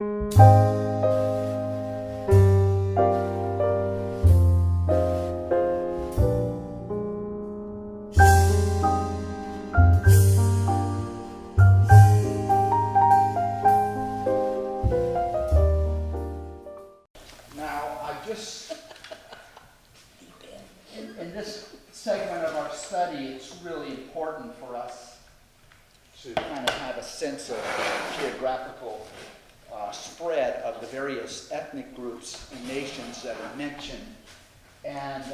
Now, in this segment of our study, it's really important for us to kind of have a sense of geographical spread of the various ethnic groups and nations that are mentioned. And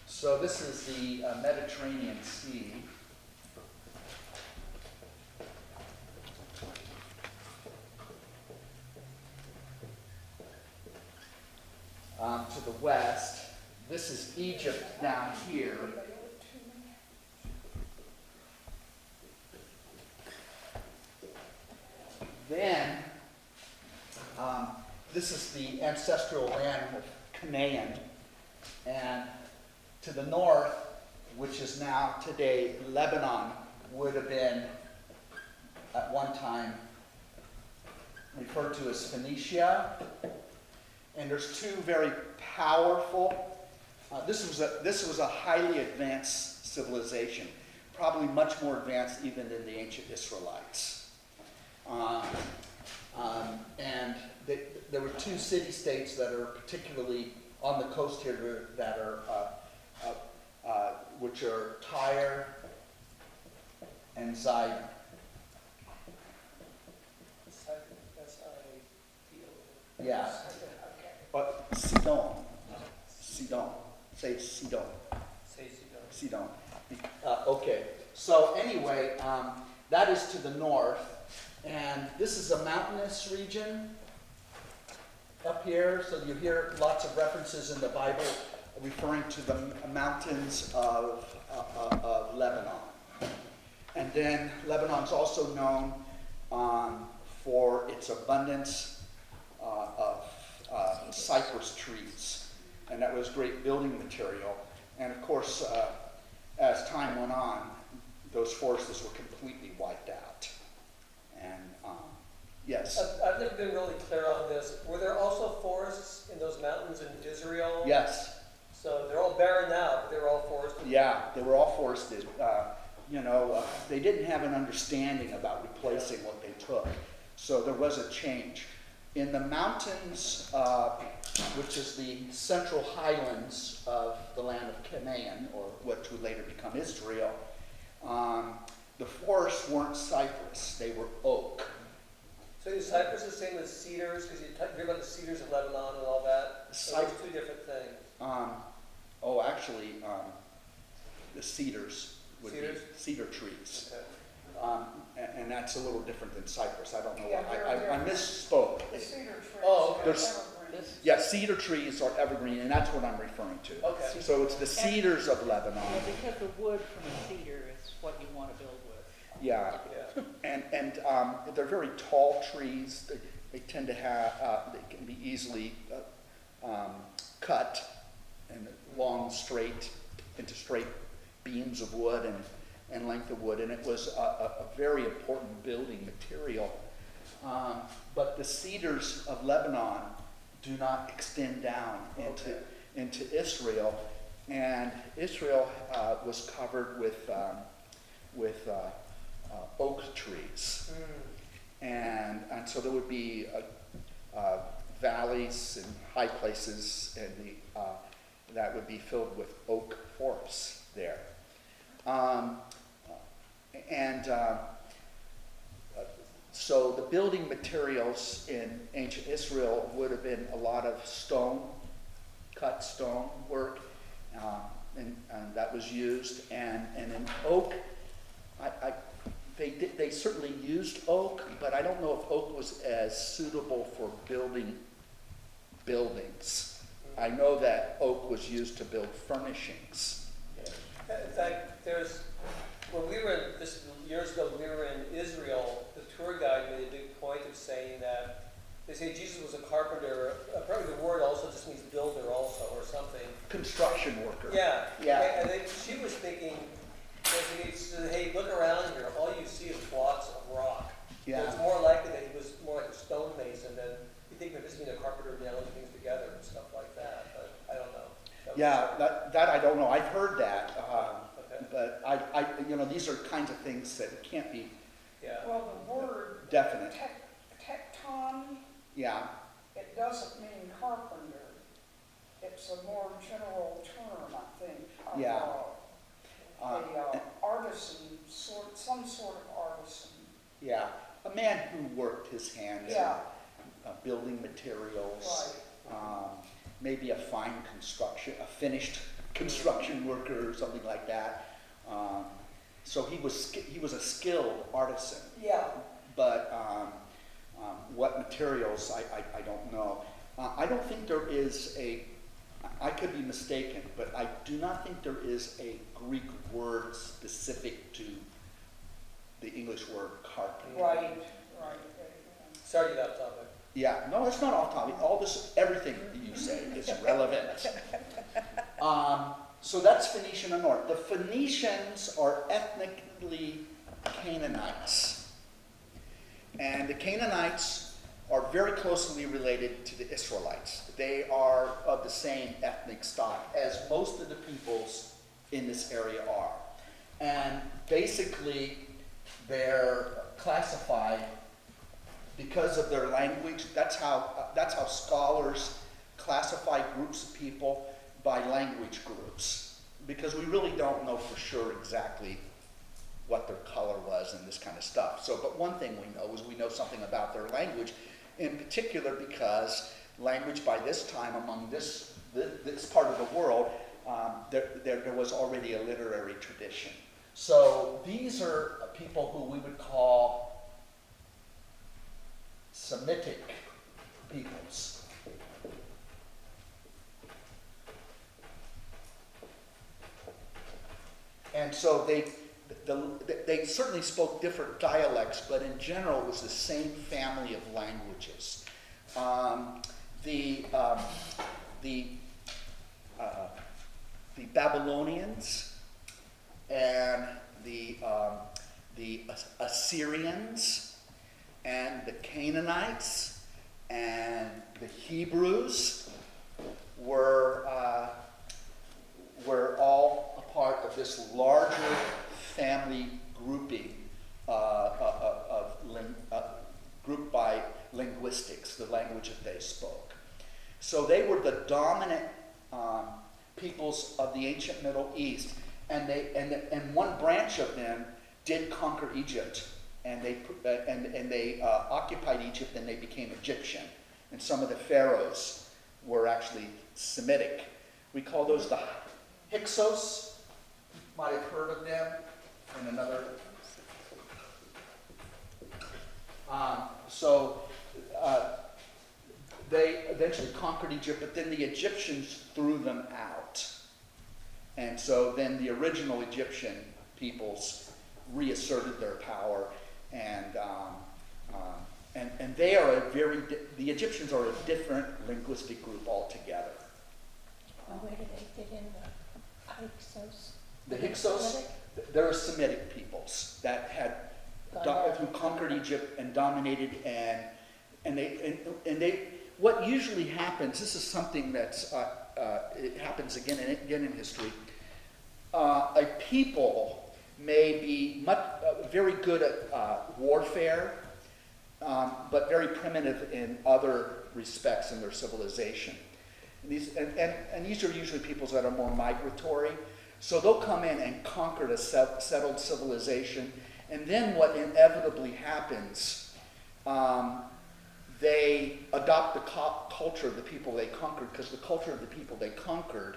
so this is the Mediterranean Sea. To the west. This is Egypt down here. Then, this is the ancestral land of Canaan. And to the north, which is now today Lebanon, would have been at one time referred to as Phoenicia. And there's two very powerful, this was a highly advanced civilization, probably much more advanced even than the ancient Israelites. And there were two city-states that are particularly on the coast here that are, which are Tyre and Zidon. Yeah. But Sidon. Say Sidon. Sidon. Okay. So anyway, that is to the north. And this is a mountainous region up here. So you hear lots of references in the Bible referring to the mountains of Lebanon. And then Lebanon's also known for its abundance of cypress trees. And that was great building material. And of course, as time went on, those forests were completely wiped out. And yes. I've never been really clear on this. Were there also forests in those mountains in Israel? Yes. So they're all barren now, but they were all forested? Yeah, they were all forested. They didn't have an understanding about replacing what they took. So there was a change. In the mountains, which is the central highlands of the land of Canaan, or what would later become Israel, the forests weren't cypress, they were oak. So is cypress the same as cedars? Because you hear about the cedars of Lebanon and all that? So those two different things. The cedars would be cedar trees. Okay. And that's a little different than cypress. I don't know why. I misspoke. The cedar trees. Oh, okay. There's- Yeah, cedar trees are evergreen, and that's what I'm referring to. Okay. So it's the cedars of Yeah, Lebanon. because the wood from a cedar is what you want to build with. Yeah, Yeah. and they're very tall trees. They tend to have, they can be easily cut and long, straight, into straight beams of wood and length of wood, and it was a very important building material. But the cedars of Lebanon do not extend down into Israel, and Israel was covered with oak trees, and so there would be valleys and high places, and that would be filled with oak forests there. So the building materials in ancient Israel would have been a lot of stone, cut stone work, and that was used. And in oak, they certainly used oak, but I don't know if oak was as suitable for building buildings. I know that oak was used to build furnishings. In fact, when we were years ago, we were in Israel, the tour guide made a big point of saying that they say Jesus was a carpenter. Probably the word also just means builder also, or something. Construction worker. Yeah. Yeah. And she was thinking, she said, hey, look around here. All you see is blocks of rock. So Yeah. it's more likely that he was more like a stonemason than you think of him just being a carpenter nailing things together and stuff like that, but I don't know. Yeah, that I don't know. I've heard that, Okay. but these are kinds of things that can't be Yeah. Well, the word definite. tecton, Yeah, it doesn't mean carpenter. It's a more general term, I think. Of, Yeah. a artisan, some sort of artisan. yeah. A man who worked his hands Yeah. in building materials. Maybe a finished construction worker or something like that. So he was a skilled artisan, Yeah. but what materials, I don't know. I don't think there is I could be mistaken, but I do not think there is a Greek word specific to the English word carpenter. Right. Sorry to get off topic. Yeah, no, it's not off topic. Everything that you say is relevant. So that's Phoenician and North. The Phoenicians are ethnically Canaanites. And the Canaanites are very closely related to the Israelites. They are of the same ethnic stock as most of the peoples in this area are. And basically, they're classified because of their language. That's how scholars classify groups of people, by language groups, because we really don't know for sure exactly what their color was and this kind of stuff. So, but one thing we know is we know something about their language, in particular because language by this time among this part of the world, there was already a literary tradition. So these are people who we would call Semitic peoples. And so they certainly spoke different dialects, but in general it was the same family of languages. The Babylonians and the Assyrians and the Canaanites and the Hebrews were all a part of this larger family grouping grouped by linguistics, the language that they spoke. So they were the dominant peoples of the ancient Middle East, and one branch of them did conquer Egypt, and they occupied Egypt, and they became Egyptian. And some of the pharaohs were actually Semitic. We call those the Hyksos. You might have heard of them in another. They eventually conquered Egypt, but then the Egyptians threw them out. And so then the original Egyptian peoples reasserted their power, and they are the Egyptians are a different linguistic group altogether. Where did they fit in the Hyksos? The Hyksos, they're Semitic peoples that had who conquered Egypt and dominated, and they what usually happens. This is something that's it happens again and again in history. A people may be very good at warfare, but very primitive in other respects in their civilization. And these are usually peoples that are more migratory. So they'll come in and conquer a settled civilization, and then what inevitably happens, they adopt the culture of the people they conquered, because the culture of the people they conquered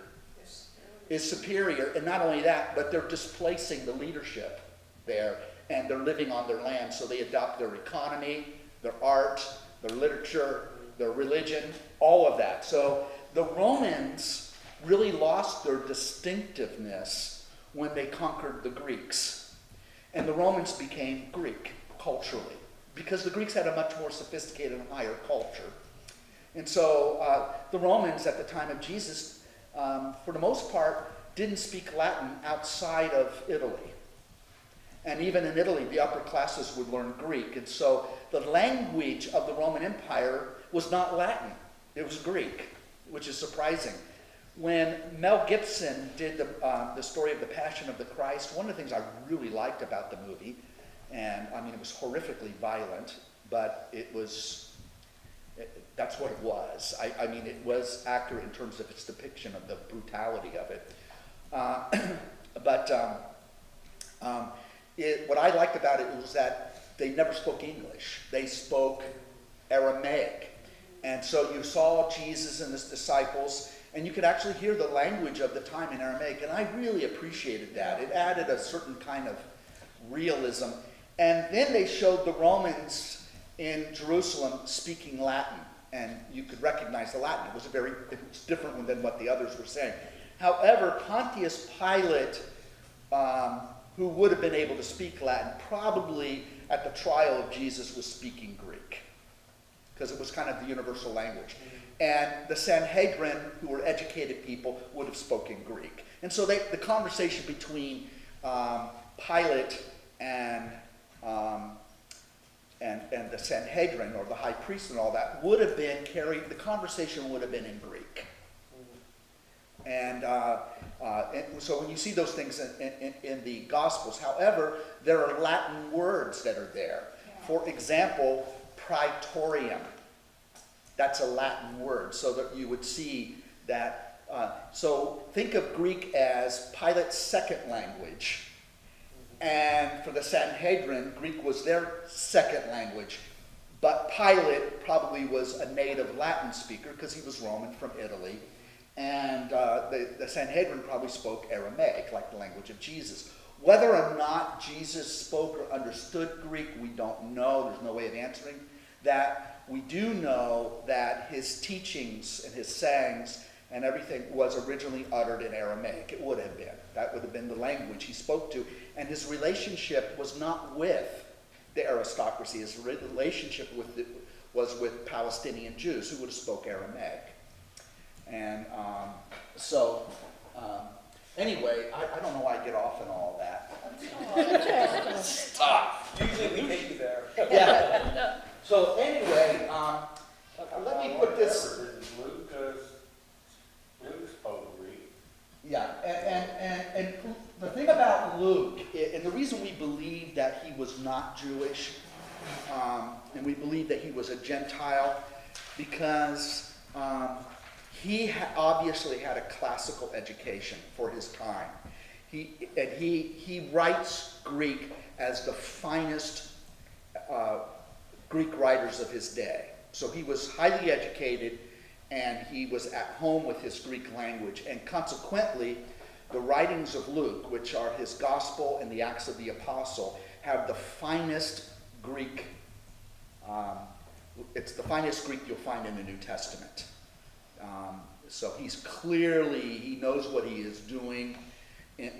is superior. And not only that, but they're displacing the leadership there, and they're living on their land, so they adopt their economy, their art, their literature, their religion, all of that. So the Romans really lost their distinctiveness when they conquered the Greeks. And the Romans became Greek culturally, because the Greeks had a much more sophisticated and higher culture. And so the Romans at the time of Jesus, for the most part, didn't speak Latin outside of Italy. And even in Italy, the upper classes would learn Greek. And so the language of the Roman Empire was not Latin. It was Greek, which is surprising. When Mel Gibson did the story of the Passion of the Christ, one of the things I really liked about the movie, and I mean, it was horrifically violent, but that's what it was. I mean, it was accurate in terms of its depiction of the brutality of it. What I liked about it was that they never spoke English. They spoke Aramaic. And so you saw Jesus and his disciples, and you could actually hear the language of the time in Aramaic. And I really appreciated that. It added a certain kind of realism. And then they showed the Romans in Jerusalem speaking Latin. And you could recognize the Latin. It was different than what the others were saying. However, Pontius Pilate, who would have been able to speak Latin, probably at the trial of Jesus was speaking Greek, because it was kind of the universal language. And the Sanhedrin, who were educated people, would have spoken Greek. And so the conversation between Pilate and the Sanhedrin, or the high priest and all that, would have been carried, the conversation would have been in Greek. And so when you see those things in the Gospels, however, there are Latin words that are there. For example, praetorium. That's a Latin word, so that you would see that. So think of Greek as Pilate's second language. And for the Sanhedrin, Greek was their second language. But Pilate probably was a native Latin speaker because he was Roman from Italy. And the Sanhedrin probably spoke Aramaic, like the language of Jesus. Whether or not Jesus spoke or understood Greek, we don't know. There's no way of answering that. We do know that his teachings and his sayings and everything was originally uttered in Aramaic. It would have been. That would have been the language he spoke to. And his relationship was not with the aristocracy. His relationship was with Palestinian Jews who would have spoke Aramaic. And anyway, I don't know why I get off in all that. Stop. Usually we take you there. Yeah. So anyway, let me put this. Luke spoke Greek. Yeah, and the thing about Luke, and the reason we believe that he was not Jewish, and we believe that he was a Gentile, because he obviously had a classical education for his time. He writes Greek as the finest Greek writers of his day. So he was highly educated, and he was at home with his Greek language. And consequently, the writings of Luke, which are his Gospel and the Acts of the Apostle, have the finest Greek. It's the finest Greek you'll find in the New Testament. So he knows what he is doing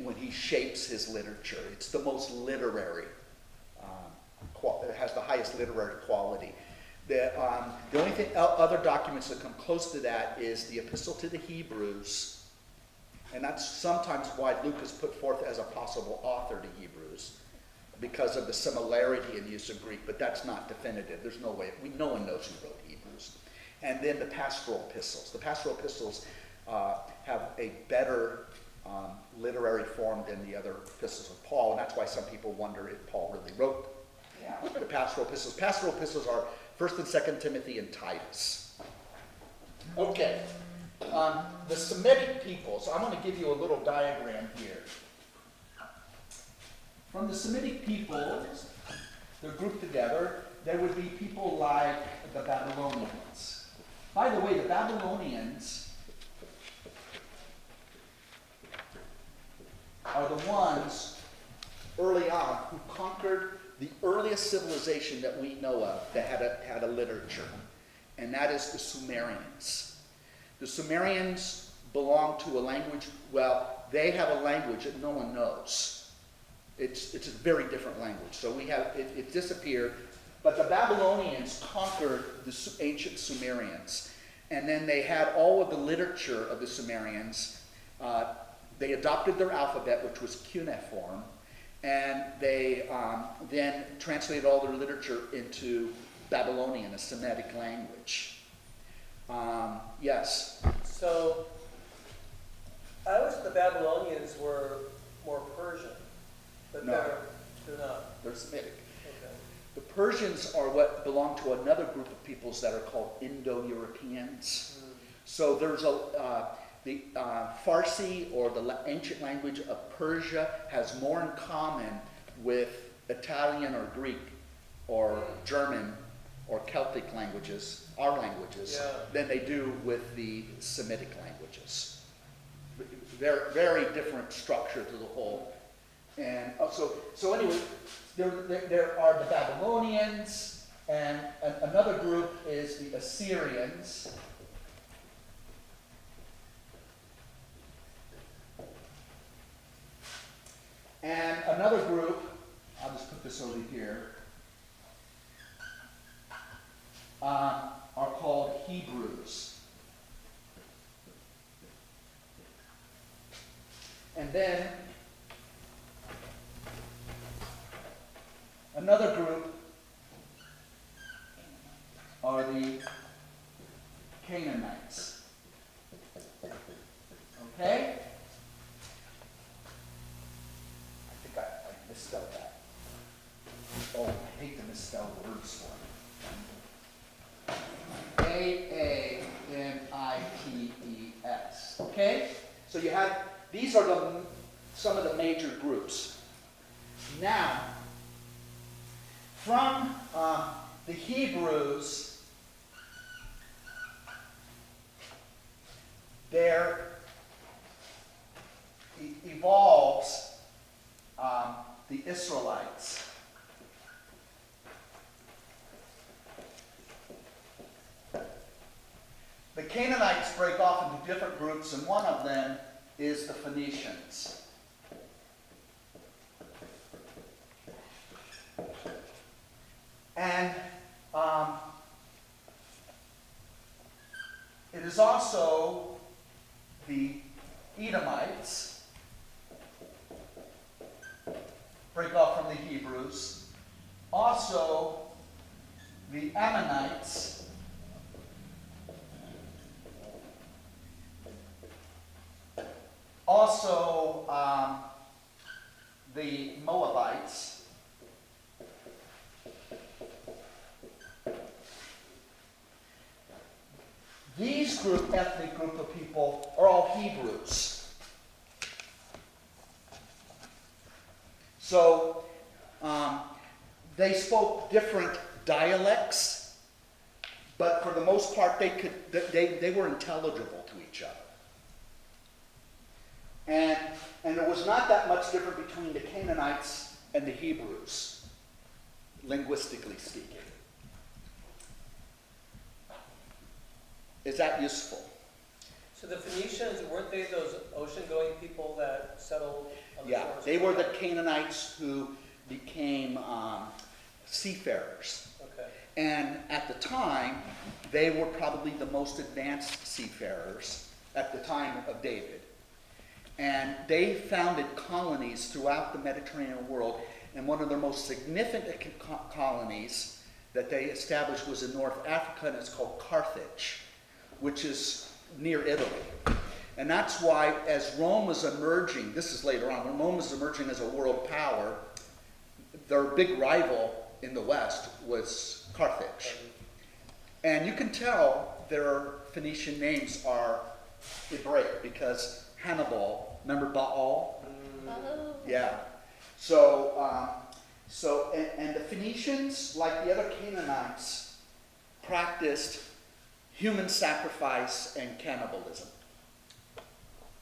when he shapes his literature. It's the most literary. It has the highest literary quality. The only other documents that come close to that is the Epistle to the Hebrews, and that's sometimes why Luke is put forth as a possible author to Hebrews, because of the similarity in use of Greek, but that's not definitive. There's no way. No one knows who wrote Hebrews. And then the pastoral epistles. The pastoral epistles have a better literary form than the other epistles of Paul, and that's why some people wonder if Paul really wrote the pastoral epistles. Pastoral epistles are 1st and 2nd Timothy and Titus. Okay, the Semitic peoples. I'm going to give you a little diagram here. From the Semitic peoples, they're grouped together. There would be people like the Babylonians. By the way, the Babylonians are the ones early on who conquered the earliest civilization that we know of that had a literature, and that is the Sumerians. The Sumerians belong to a language, well, they have a language that no one knows. It's a very different language. So it disappeared, but the Babylonians conquered the ancient Sumerians, and then they had all of the literature of the Sumerians. They adopted their alphabet, which was cuneiform, and they then translated all their literature into Babylonian, a Semitic language. Yes. So, I always thought the Babylonians were more Persian, but No. they're not. They're Semitic. Okay. The Persians are what belong to another group of peoples that are called Indo-Europeans. So there's the Farsi, or the ancient language of Persia, has more in common with Italian or Greek or German or Celtic languages, our languages, Yeah. than they do with the Semitic languages. Very, very different structure to the whole. And so anyway, there are the Babylonians, and another group is the Assyrians. And another group, I'll just put this over here, are called Hebrews. And then another group are the Canaanites. Okay? I think I misspelled that. Oh, I hate to misspell words for me. Aamites. Okay? So you have, these are some of the major groups. Now, from the Hebrews, there evolves the Israelites. The Canaanites break off into different groups, and one of them is the Phoenicians. And it is also the Edomites, break off from the Hebrews, also the Ammonites, also the Moabites, these ethnic group of people are all Hebrews. So they spoke different dialects, but for the most part they were intelligible to each other. And there was not that much difference between the Canaanites and the Hebrews, linguistically speaking. Is that useful? So the Phoenicians, weren't they those ocean-going people that settled on the Yeah, shores? they were the Canaanites who became seafarers. Okay. And at the time, they were probably the most advanced seafarers at the time of David. And they founded colonies throughout the Mediterranean world. And one of their most significant colonies that they established was in North Africa, and it's called Carthage, which is near Italy. And that's why, as Rome was emerging, this is later on, when Rome was emerging as a world power, their big rival in the West was Carthage. And you can tell their Phoenician names are Hebraic, because Hannibal, remember Baal? Oh. Yeah. So, and the Phoenicians, like the other Canaanites, practiced human sacrifice and cannibalism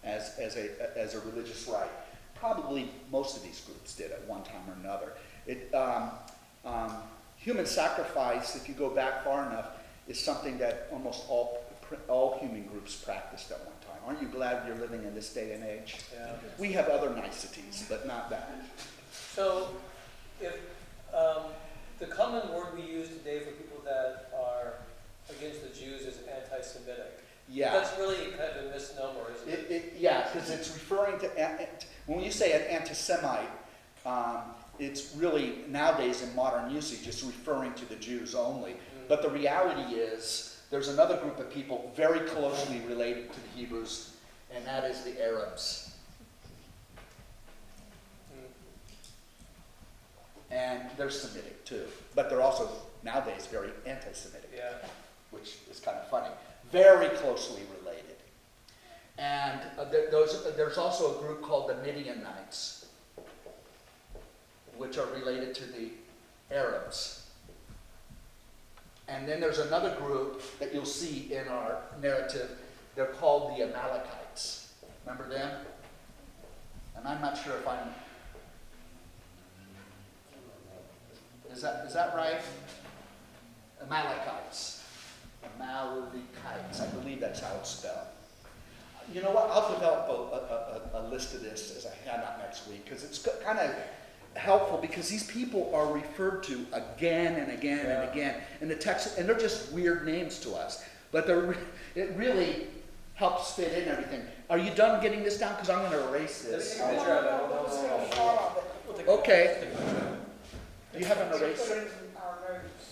as a religious rite. Probably most of these groups did at one time or another. Human sacrifice, if you go back far enough, is something that almost all human groups practiced at one time. Aren't you glad you're living in this day and age? Yeah. We have other niceties, but not that. So, if the common word we use today for people that are against the Jews is anti-Semitic. Yeah. That's really kind of a misnomer, isn't it? Yeah, because it's referring to, when you say an anti-Semite, it's really nowadays in modern usage, it's referring to the Jews only. But the reality is, there's another group of people very closely related to the Hebrews, and that is the Arabs. And they're Semitic too, but they're also nowadays very anti-Semitic, Yeah. which is kind of funny. Very closely related. And there's also a group called the Midianites, which are related to the Arabs. And then there's another group that you'll see in our narrative. They're called the Amalekites. Remember them? And I'm not sure if I'm... Is that right? Amalekites. Amalekites. I believe that's how it's spelled. You know what? I'll develop a list of this as I hand out next week, because it's kind of helpful, because these people are referred to again and again and again in the text, and they're just weird names to us, but it really helps fit in everything. Are you done getting this down? Because I'm going to erase this. Take a picture of it. Let's get a shot of it. Okay. Do you have an eraser? Put it in our notes.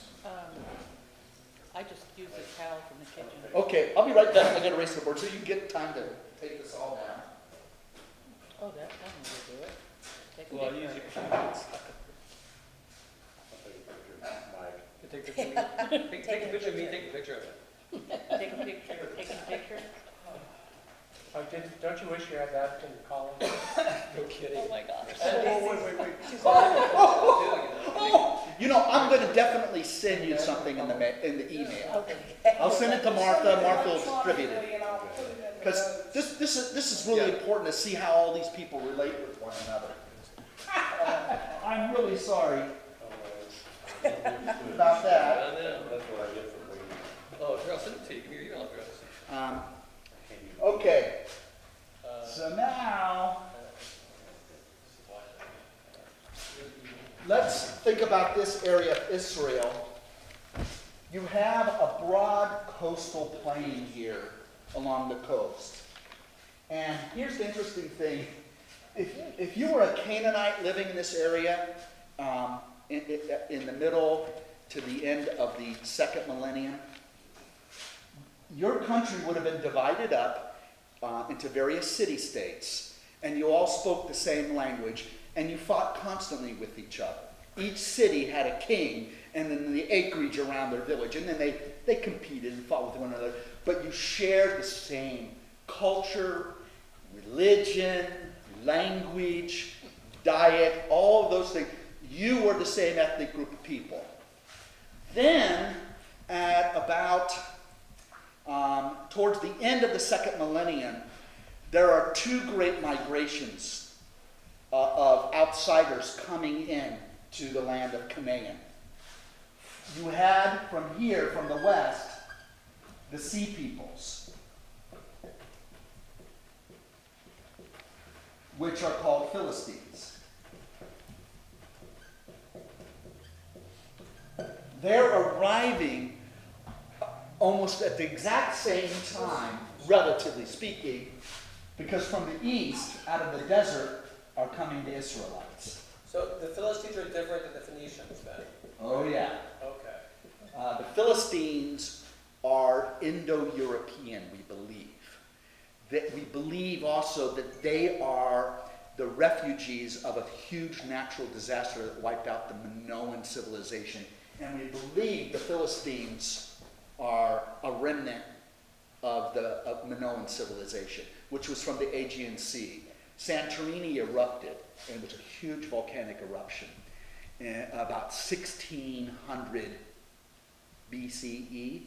I just use a towel from the kitchen. Okay, I'll be right back. I got to erase the board so you can get time to take this all down. Oh, that will do it. Take a Well, picture. use your phones. Take a picture of me, take a picture of it. Take a picture, taking a picture. Don't you wish you had that in column? No kidding. Oh my gosh. Wait. You know, I'm going to definitely send you something in the email. Okay. I'll send it to Martha. Martha will distribute it. And I'll put it in the Because notes. this is really important to see how all these people relate with one another. I'm really sorry about that. That's what I get from waiting. Oh, I'll send it to you. Give me your email address. Okay, so now let's think about this area of Israel. You have a broad coastal plain here along the coast. And here's the interesting thing. If you were a Canaanite living in this area in the middle to the end of the second millennium, your country would have been divided up into various city-states, and you all spoke the same language, and you fought constantly with each other. Each city had a king, and then the acreage around their village, and then they competed and fought with one another, but you shared the same culture, religion, language, diet, all of those things. You were the same ethnic group of people. Then, at about towards the end of the second millennium, there are two great migrations of outsiders coming in to the land of Canaan. You had from here, from the west, the Sea Peoples, which are called Philistines. They're arriving almost at the exact same time, relatively speaking, because from the east, out of the desert, are coming the Israelites. So the Philistines are different than the Phoenicians then? Oh yeah. Okay. The Philistines are Indo-European, we believe. That we believe also that they are the refugees of a huge natural disaster that wiped out the Minoan civilization. And we believe the Philistines are a remnant of the Minoan civilization, which was from the Aegean Sea. Santorini erupted, and it was a huge volcanic eruption in about 1600 BCE.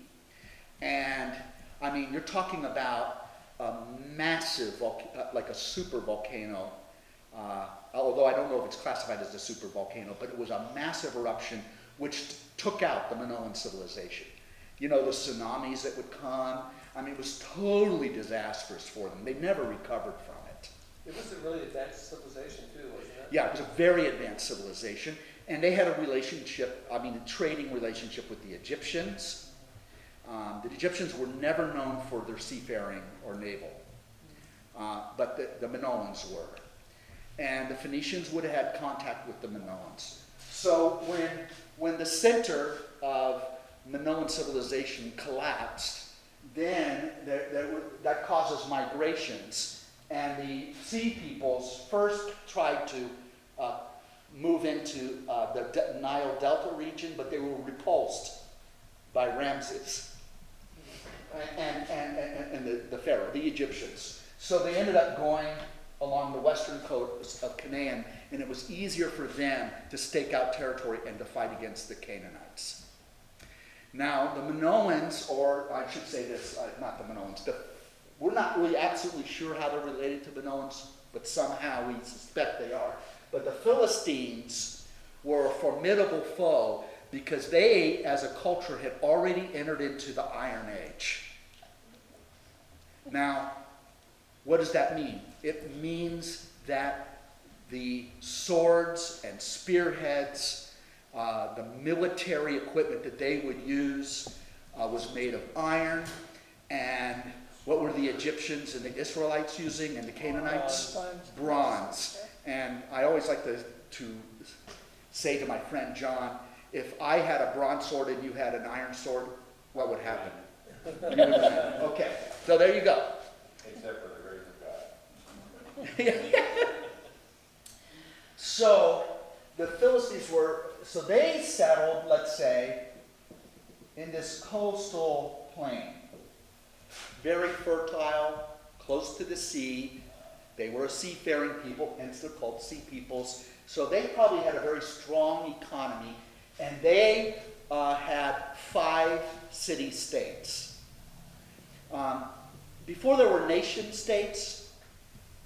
And, I mean, you're talking about a massive, like a super volcano, although I don't know if it's classified as a super volcano, but it was a massive eruption which took out the Minoan civilization. You know, the tsunamis that would come, I mean, it was totally disastrous for them. They never recovered from it. It was a really advanced civilization too, wasn't it? Yeah, it was a very advanced civilization. And they had a relationship, I mean, a trading relationship with the Egyptians. The Egyptians were never known for their seafaring or naval, but the Minoans were. and the Phoenicians would have had contact with the Minoans. So when the center of Minoan civilization collapsed, then that causes migrations, and the sea peoples first tried to move into the Nile Delta region, but they were repulsed by Ramses and the Pharaoh, the Egyptians. So they ended up going along the western coast of Canaan, and it was easier for them to stake out territory and to fight against the Canaanites. Now, the Minoans, or I should say this, not the Minoans, we're not really absolutely sure how they're related to Minoans, but somehow we suspect they are. But the Philistines were a formidable foe because they, as a culture, had already entered into the Iron Age. Now, what does that mean? It means that the swords and spearheads, the military equipment that they would use was made of iron. And what were the Egyptians and the Israelites using and the Canaanites? Bronze. And I always like to say to my friend John, if I had a bronze sword and you had an iron sword, what would happen? You would win. Okay, so there you go. Except for the grace of God. So the Philistines so they settled, let's say, in this coastal plain. Very fertile, close to the sea. They were a seafaring people, hence they're called sea peoples. So they probably had a very strong economy, and they had 5 city-states. Before there were nation-states,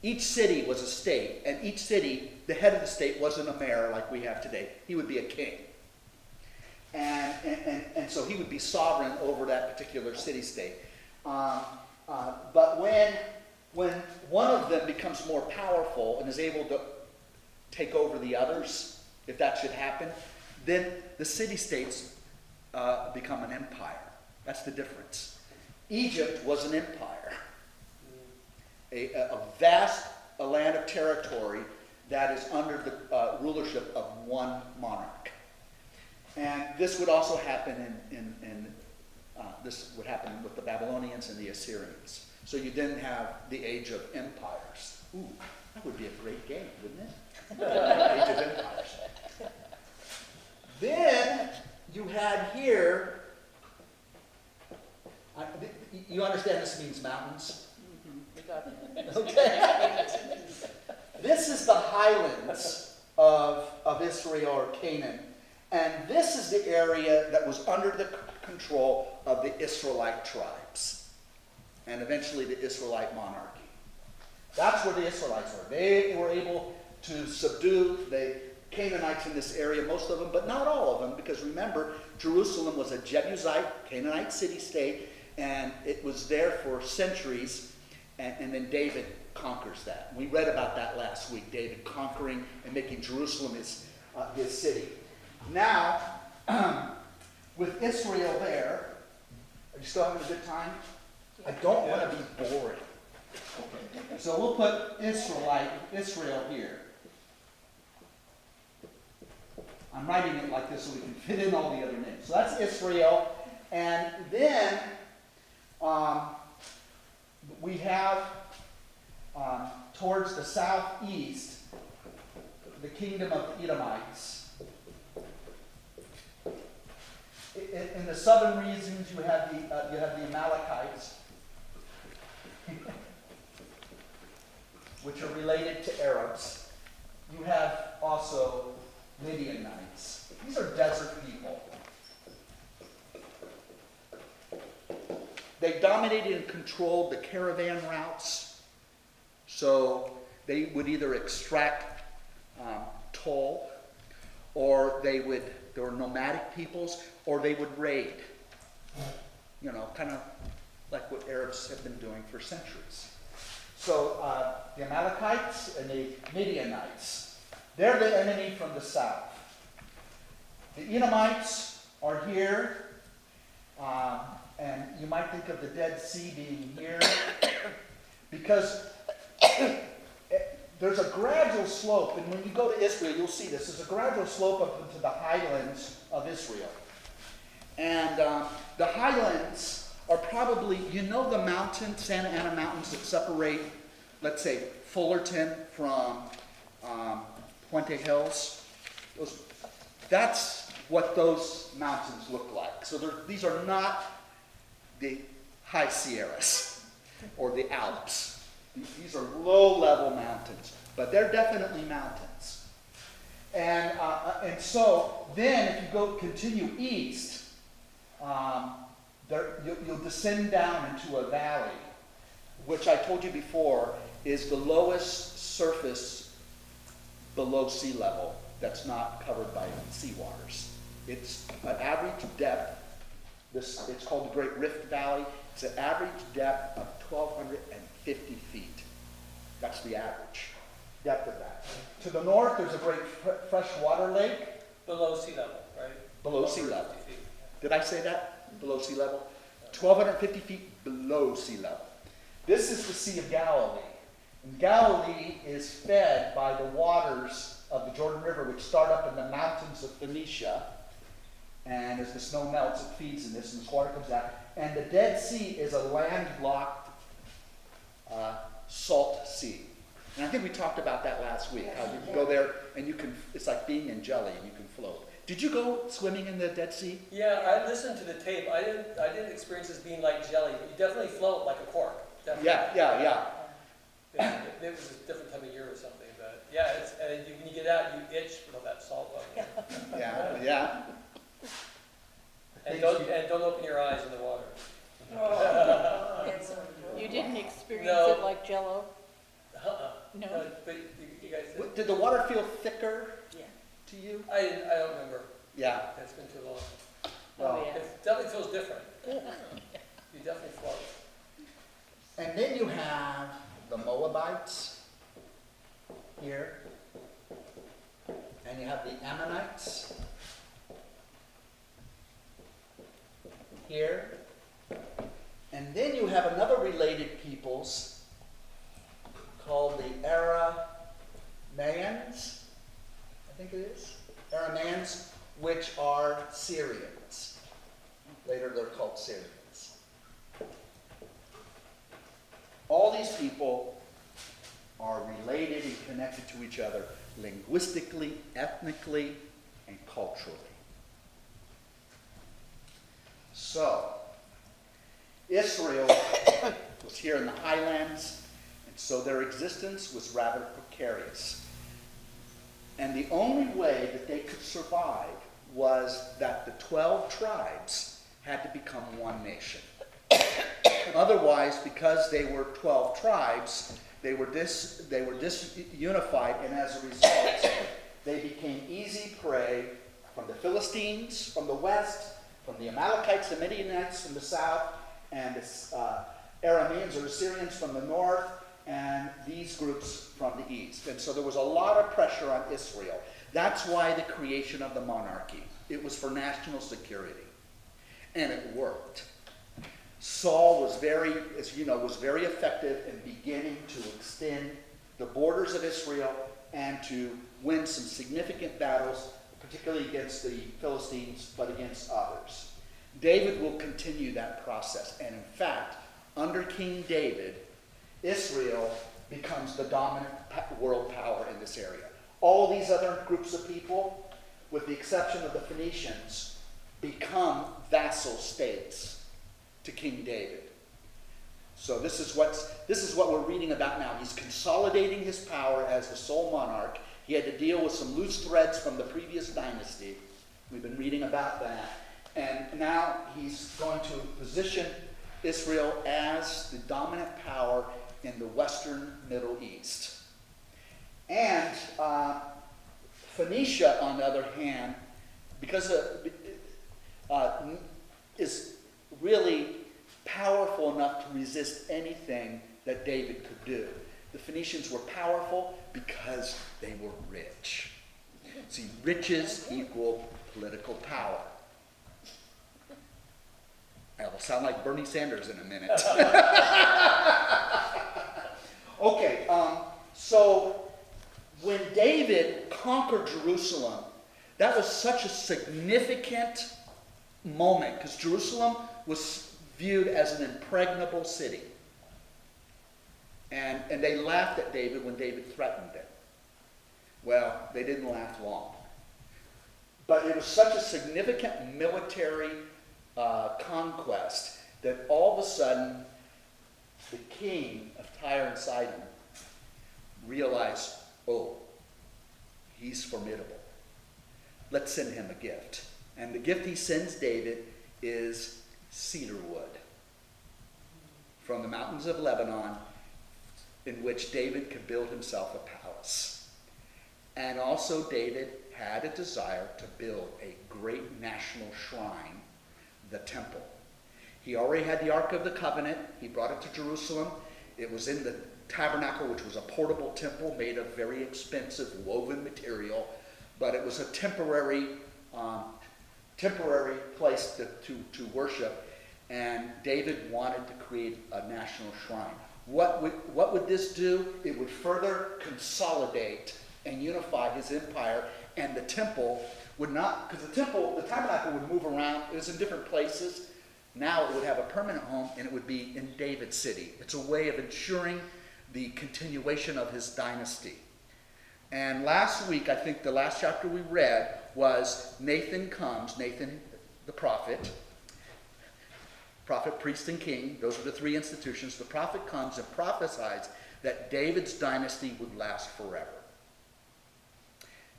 each city was a state, and each city, the head of the state wasn't a mayor like we have today. He would be a king. And so he would be sovereign over that particular city-state. But when one of them becomes more powerful and is able to take over the others, if that should happen, then the city-states become an empire. That's the difference. Egypt was an empire. A vast land of territory that is under the rulership of one monarch. And this would also happen this would happen with the Babylonians and the Assyrians. So you then have the Age of Empires. Ooh, that would be a great game, wouldn't it? Age of Empires. Then you had here, you understand this means mountains? We got it. Okay. This is the highlands of Israel or Canaan. And this is the area that was under the control of the Israelite tribes. And eventually the Israelite monarchy. That's where the Israelites were. They were able to subdue the Canaanites in this area, most of them, but not all of them, because remember, Jerusalem was a Jebusite, Canaanite city-state, and it was there for centuries, and then David conquers that. We read about that last week, David conquering and making Jerusalem his city. Now, with Israel there, are you still having a good time? I don't want to be boring. Okay. So we'll put Israel here. I'm writing it like this so we can fit in all the other names. So that's Israel. And then we have towards the southeast the kingdom of Edomites. In the southern regions, you have the Amalekites, which are related to Arabs. You have also Midianites. These are desert people. They dominated and controlled the caravan routes, so they would either extract toll, or they were nomadic peoples, or they would raid. You know, kind of like what Arabs have been doing for centuries. So the Amalekites and the Midianites, they're the enemy from the south. The Edomites are here, and you might think of the Dead Sea being here, because there's a gradual slope, and when you go to Israel, you'll see this. There's a gradual slope up into the highlands of Israel. And the highlands are probably, you know the mountains, Santa Ana Mountains that separate, let's say, Fullerton from Puente Hills? That's what those mountains look like. So these are not the high Sierras or the Alps. These are low-level mountains, but they're definitely mountains. And so then if you continue east, you'll descend down into a valley, which I told you before is the lowest surface below sea level that's not covered by seawaters. It's an average depth. It's called the Great Rift Valley. It's an average depth of 1,250 feet. That's the average depth of that. To the north, there's a great freshwater lake. Below sea level, right? Below sea 50 level. feet. Did I say that? Below sea level? 1,250 feet below sea level. This is the Sea of Galilee. And Galilee is fed by the waters of the Jordan River, which start up in the mountains of Phoenicia. And as the snow melts, it feeds in this, and this water comes out. And the Dead Sea is a landlocked salt sea. And I think we talked about that last week, how you can go there and it's like being in jelly and you can float. Did you go swimming in the Dead Sea? Yeah, I listened to the tape. I didn't experience this being like jelly, but you definitely float like a cork. Definitely. Yeah. It was a different time of year or something, but yeah, and when you get out, you itch from that salt water. Yeah. And don't open your eyes in the water. You didn't experience No. it like Jell-O? No? But you guys did. Did the water feel thicker Yeah. to you? I don't remember. Yeah. It's been too long. Oh, yeah. It definitely feels different. You definitely float. And then you have the Moabites here. And you have the Ammonites here. And then you have another related peoples called the Aramaeans, I think it is. Aramaeans, which are Syrians. Later they're called Syrians. All these people are related and connected to each other linguistically, ethnically, and culturally. So, Israel was here in the highlands, and so their existence was rather precarious. And the only way that they could survive was that the 12 tribes had to become one nation. Otherwise, because they were 12 tribes, they were disunified, and as a result, they became easy prey from the Philistines from the west, from the Amalekites, the Midianites from the south, and the Arameans or Assyrians from the north, and these groups from the east. And so there was a lot of pressure on Israel. That's why the creation of the monarchy. It was for national security. And it worked. Saul was very effective in beginning to extend the borders of Israel and to win some significant battles, particularly against the Philistines, but against others. David will continue that process. And in fact, under King David, Israel becomes the dominant world power in this area. All these other groups of people, with the exception of the Phoenicians, become vassal states to King David. So this is what we're reading about now. He's consolidating his power as the sole monarch. He had to deal with some loose threads from the previous dynasty. We've been reading about that. And now he's going to position Israel as the dominant power in the Western Middle East. And Phoenicia, on the other hand, because is really powerful enough to resist anything that David could do. The Phoenicians were powerful because they were rich. See, riches equal political power. I will sound like Bernie Sanders in a minute. Okay, so when David conquered Jerusalem, that was such a significant moment because Jerusalem was viewed as an impregnable city. And they laughed at David when David threatened it. Well, they didn't laugh long. But it was such a significant military conquest that all of a sudden the king of Tyre and Sidon realized, oh, he's formidable. Let's send him a gift. And the gift he sends David is cedar wood from the mountains of Lebanon, in which David could build himself a palace. And also David had a desire to build a great national shrine, the temple. He already had the Ark of the Covenant. He brought it to Jerusalem. It was in the tabernacle, which was a portable temple made of very expensive woven material, but it was a temporary place to worship, and David wanted to create a national shrine. What would this do? It would further consolidate and unify his empire, and the temple would not, because the tabernacle would move around. It was in different places. Now it would have a permanent home, and it would be in David's city. It's a way of ensuring the continuation of his dynasty. And last week, I think the last chapter we read was Nathan, the prophet, priest, and king. Those are the three institutions. The prophet comes and prophesies that David's dynasty would last forever.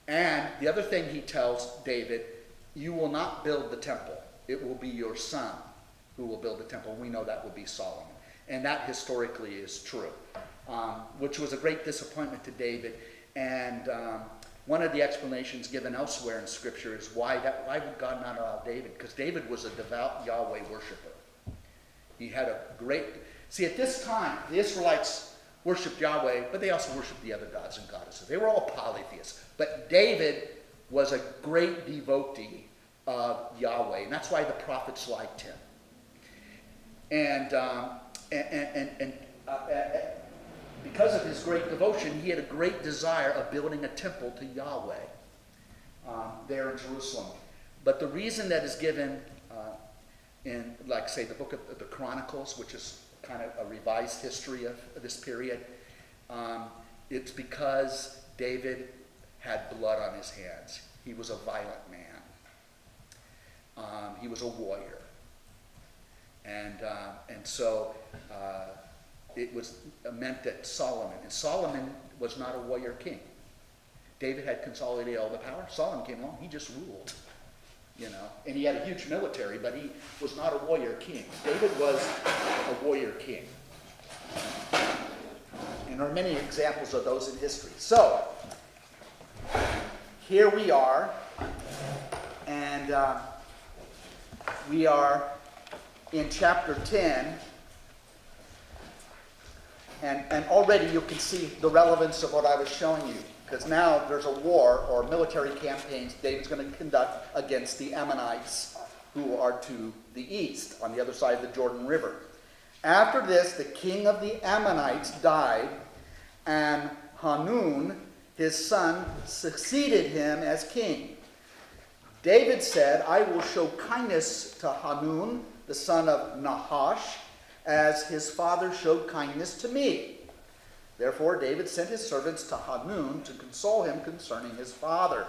And the other thing he tells David, you will not build the temple. It will be your son who will build the temple. We know that will be Solomon. And that historically is true, which was a great disappointment to David. And one of the explanations given elsewhere in Scripture is why would God not allow David? Because David was a devout Yahweh worshiper. He had a great... See, at this time, the Israelites worshipped Yahweh, but they also worshipped the other gods and goddesses. They were all polytheists. But David was a great devotee of Yahweh, and that's why the prophets liked him. And because of his great devotion, he had a great desire of building a temple to Yahweh there in Jerusalem. But the reason that is given in, like, say, the book of the Chronicles, which is kind of a revised history of this period, it's because David had blood on his hands. He was a violent man. He was a warrior. And so it was meant that Solomon, and Solomon was not a warrior king. David had consolidated all the power. Solomon came along, he just ruled, and he had a huge military, but he was not a warrior king. David was a warrior king. And there are many examples of those in history. So, here we are, and we are in chapter 10, and already you can see the relevance of what I was showing you, because now there's a war or military campaigns David's going to conduct against the Ammonites, who are to the east, on the other side of the Jordan River. After this, the king of the Ammonites died, and Hanun, his son, succeeded him as king. David said, I will show kindness to Hanun, the son of Nahash, as his father showed kindness to me. Therefore David sent his servants to Hanun to console him concerning his father.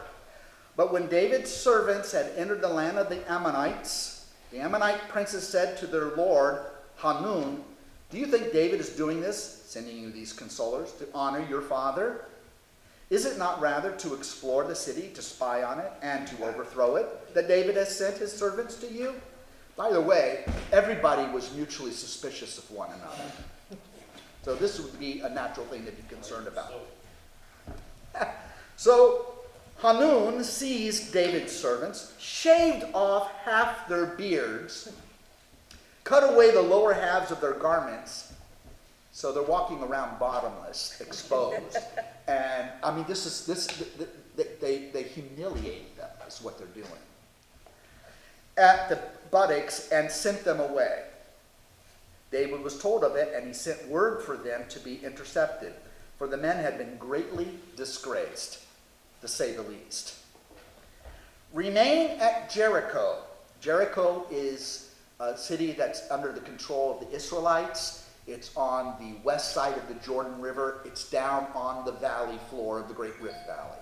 But when David's servants had entered the land of the Ammonites, the Ammonite princes said to their lord Hanun, do you think David is doing this, sending you these consolers, to honor your father? Is it not rather to explore the city, to spy on it, and to overthrow it, that David has sent his servants to you? By the way, everybody was mutually suspicious of one another. So this would be a natural thing to be concerned about. So Hanun seized David's servants, shaved off half their beards, cut away the lower halves of their garments, so they're walking around bottomless, exposed. And I mean, they humiliate them, is what they're doing, at the buttocks, and sent them away. David was told of it, and he sent word for them to be intercepted. for the men had been greatly disgraced, to say the least. Remain at Jericho. Jericho is a city that's under the control of the Israelites. It's on the west side of the Jordan River. It's down on the valley floor of the Great Rift Valley.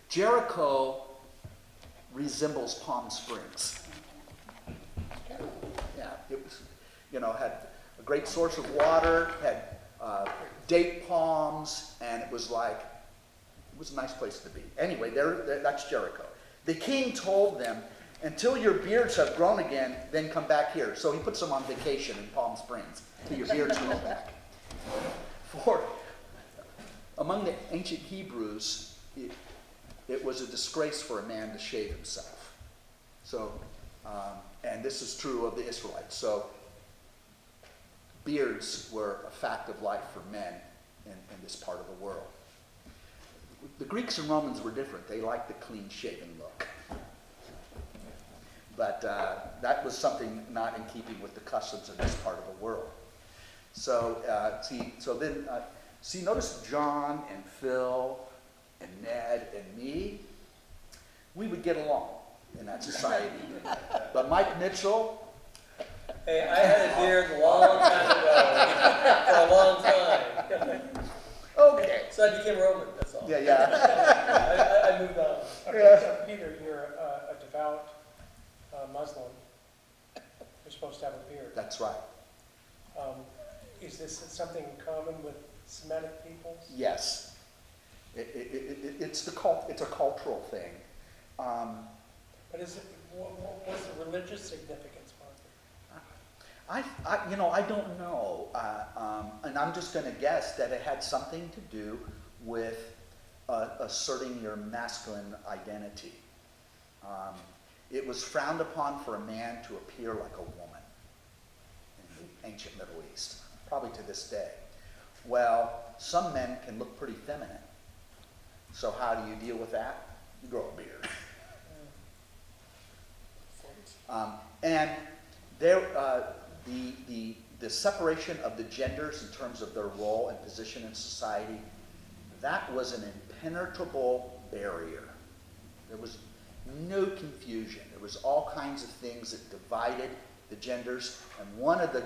Jericho resembles Palm Springs. Yeah, it was, had a great source of water, had date palms, and it was a nice place to be. Anyway, that's Jericho. The king told them, until your beards have grown again, then come back here. So he puts them on vacation in Palm Springs, till your beards grow back. For among the ancient Hebrews, it was a disgrace for a man to shave himself. So, and this is true of the Israelites. So, beards were a fact of life for men in this part of the world. The Greeks and Romans were different. They liked the clean-shaven look. But that was something not in keeping with the customs of this part of the world. So, notice John and Phil and Ned and me, we would get along in that society. But Mike Mitchell, Hey, I had a beard a long time ago, for a long time. okay. So I became Roman, that's all. Yeah. I moved on. Okay, so Peter, you're a devout Muslim. You're supposed to have a beard. That's right. Is this something in common with Semitic peoples? Yes. It's a cultural thing. But what's the religious significance behind it? I don't know. And I'm just going to guess that it had something to do with asserting your masculine identity. It was frowned upon for a man to appear like a woman in the ancient Middle East, probably to this day. Well, some men can look pretty feminine. So how do you deal with that? You grow a beard. And there, the separation of the genders in terms of their role and position in society, that was an impenetrable barrier. There was no confusion. There was all kinds of things that divided the genders, and one of the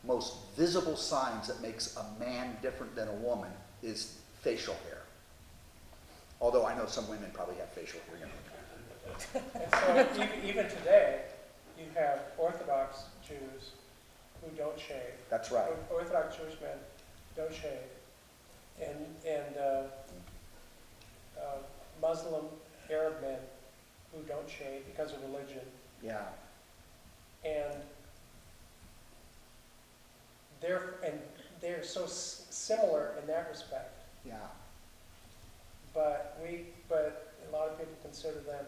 most visible signs that makes a man different than a woman is facial hair. Although I know some women probably have facial hair. And so even today, you have Orthodox Jews who don't shave. That's right. Orthodox Jewish men don't shave. And Muslim Arab men who don't shave because of religion. Yeah. And they're so similar in that respect. Yeah. But a lot of people consider them,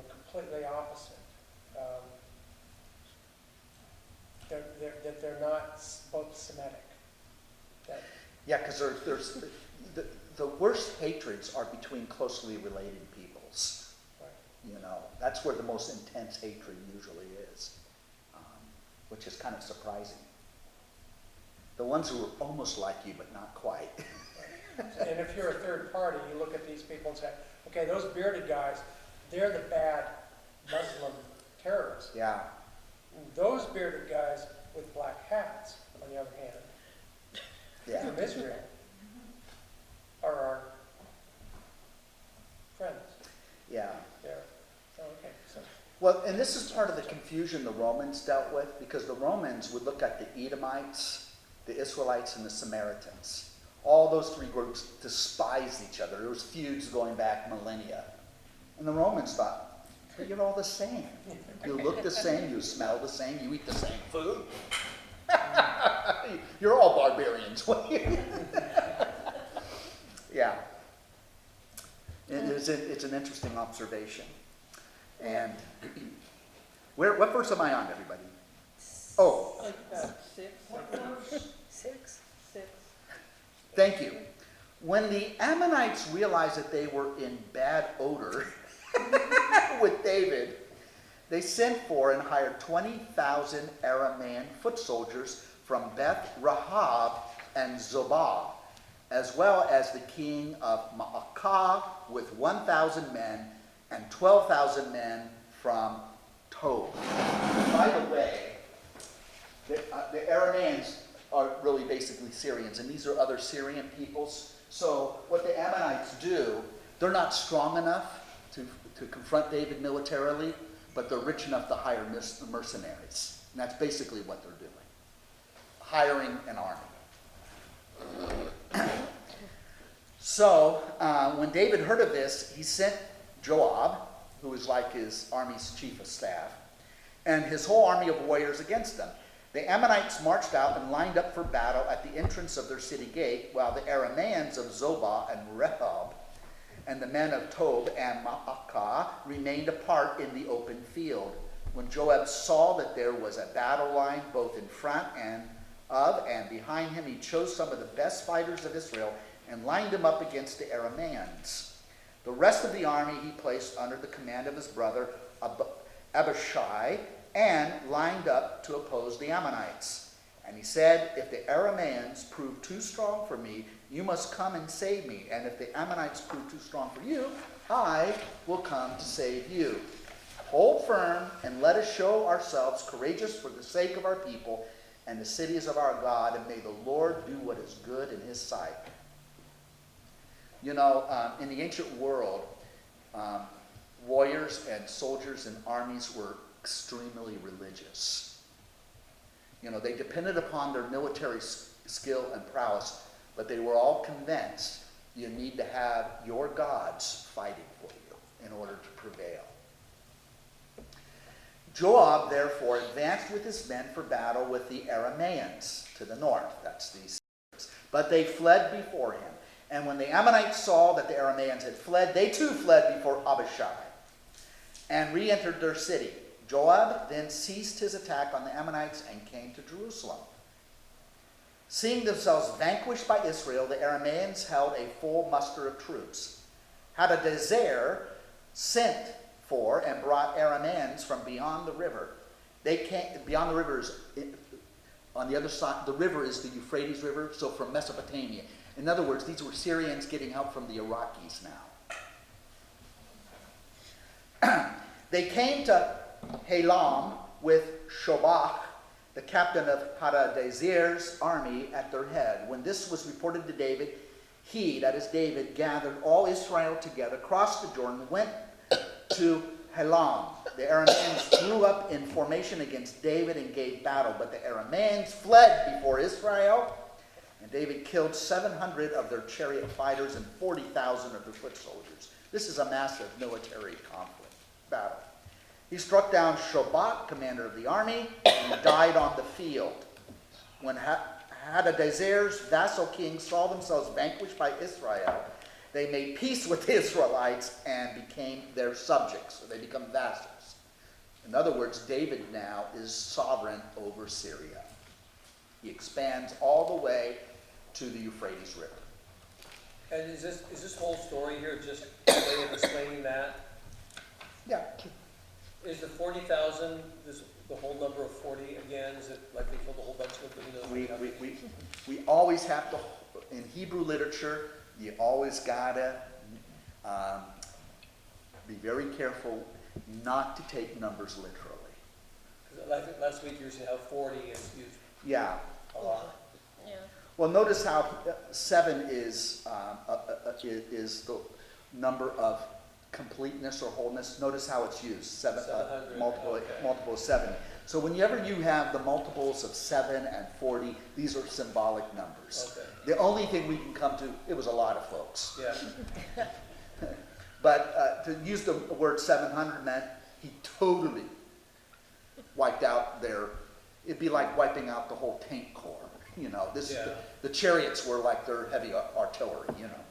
completely opposite. They're not both Semitic. Yeah, because there's the worst hatreds are between closely related peoples. Right. That's where the most intense hatred usually is, which is kind of surprising. The ones who are almost like you, but not quite. And if you're a third party, you look at these people and say, okay, those bearded guys, they're the bad Muslim terrorists. Yeah. Those bearded guys with black hats, on the other hand, Yeah. from Israel, are our friends. Yeah. They're, okay, so. Well, and this is part of the confusion the Romans dealt with, because the Romans would look at the Edomites, the Israelites, and the Samaritans. All those three groups despised each other. There was feuds going back millennia. And the Romans thought, you're all the same. You look the same, you smell the same, you eat the same food. You're all barbarians. Yeah. It's an interesting observation. And what verse am I on, everybody? Oh, Six. thank you. When the Ammonites realized that they were in bad odor with David, they sent for and hired 20,000 Aramaean foot soldiers from Beth Rahab and Zobah, as well as the king of Maacah with 1,000 men and 12,000 men from Tob. By the way, the Arameans are really basically Syrians, and these are other Syrian peoples. So what the Ammonites do, they're not strong enough to confront David militarily, but they're rich enough to hire mercenaries. And that's basically what they're doing, hiring an army. So when David heard of this, he sent Joab, who was like his army's chief of staff, and his whole army of warriors against them. The Ammonites marched out and lined up for battle at the entrance of their city gate, while the Arameans of Zobah and Rehob and the men of Tob and Maacah remained apart in the open field. When Joab saw that there was a battle line both in front and behind him, he chose some of the best fighters of Israel and lined them up against the Arameans. The rest of the army he placed under the command of his brother Abishai and lined up to oppose the Ammonites. And he said, if the Arameans prove too strong for me, you must come and save me. And if the Ammonites prove too strong for you, I will come to save you. Hold firm and let us show ourselves courageous for the sake of our people and the cities of our God, and may the Lord do what is good in his sight. You know, in the ancient world, warriors and soldiers and armies were extremely religious. You know, they depended upon their military skill and prowess, but they were all convinced you need to have your gods fighting for you in order to prevail. Joab, therefore, advanced with his men for battle with the Arameans to the north. That's these Syrians. But they fled before him. And when the Ammonites saw that the Arameans had fled, they too fled before Abishai and re-entered their city. Joab then ceased his attack on the Ammonites and came to Jerusalem. Seeing themselves vanquished by Israel, the Arameans held a full muster of troops. Hadadezer sent for and brought Arameans from beyond the river. They came beyond the rivers. On the other side, the river is the Euphrates River, so from Mesopotamia. In other words, these were Syrians getting help from the Iraqis now. They came to Helam with Shobach, the captain of Hadadezer's army, at their head. When this was reported to David, he, that is David, gathered all Israel together, crossed the Jordan, went to Helam. The Arameans drew up in formation against David and gave battle, but the Arameans fled before Israel, and David killed 700 of their chariot fighters and 40,000 of their foot soldiers. This is a massive military conflict, battle. He struck down Shobach, commander of the army, and died on the field. When Hadadezer's vassal kings saw themselves vanquished by Israel, they made peace with the Israelites and became their subjects. So they become vassals. In other words, David now is sovereign over Syria. He expands all the way to the Euphrates River. And is this whole story here just a way of explaining that? Yeah. Is the 40,000 the whole number of 40 again? Is it like they killed a whole bunch of them? We always have to, in Hebrew literature, you always gotta be very careful not to take numbers literally. Like last week you said how 40 is used Yeah. a lot. Yeah. Well, notice how 7 is the number of completeness or wholeness. Notice how it's used. 700, multiple of 7. So whenever you have the multiples of 7 and 40, these are symbolic numbers. Okay. The only thing we can come to, it was a lot of folks. Yeah. But to use the word 700 meant he totally wiped out it'd be like wiping out the whole tank corps. You know, Yeah. the chariots were like their heavy artillery, you know.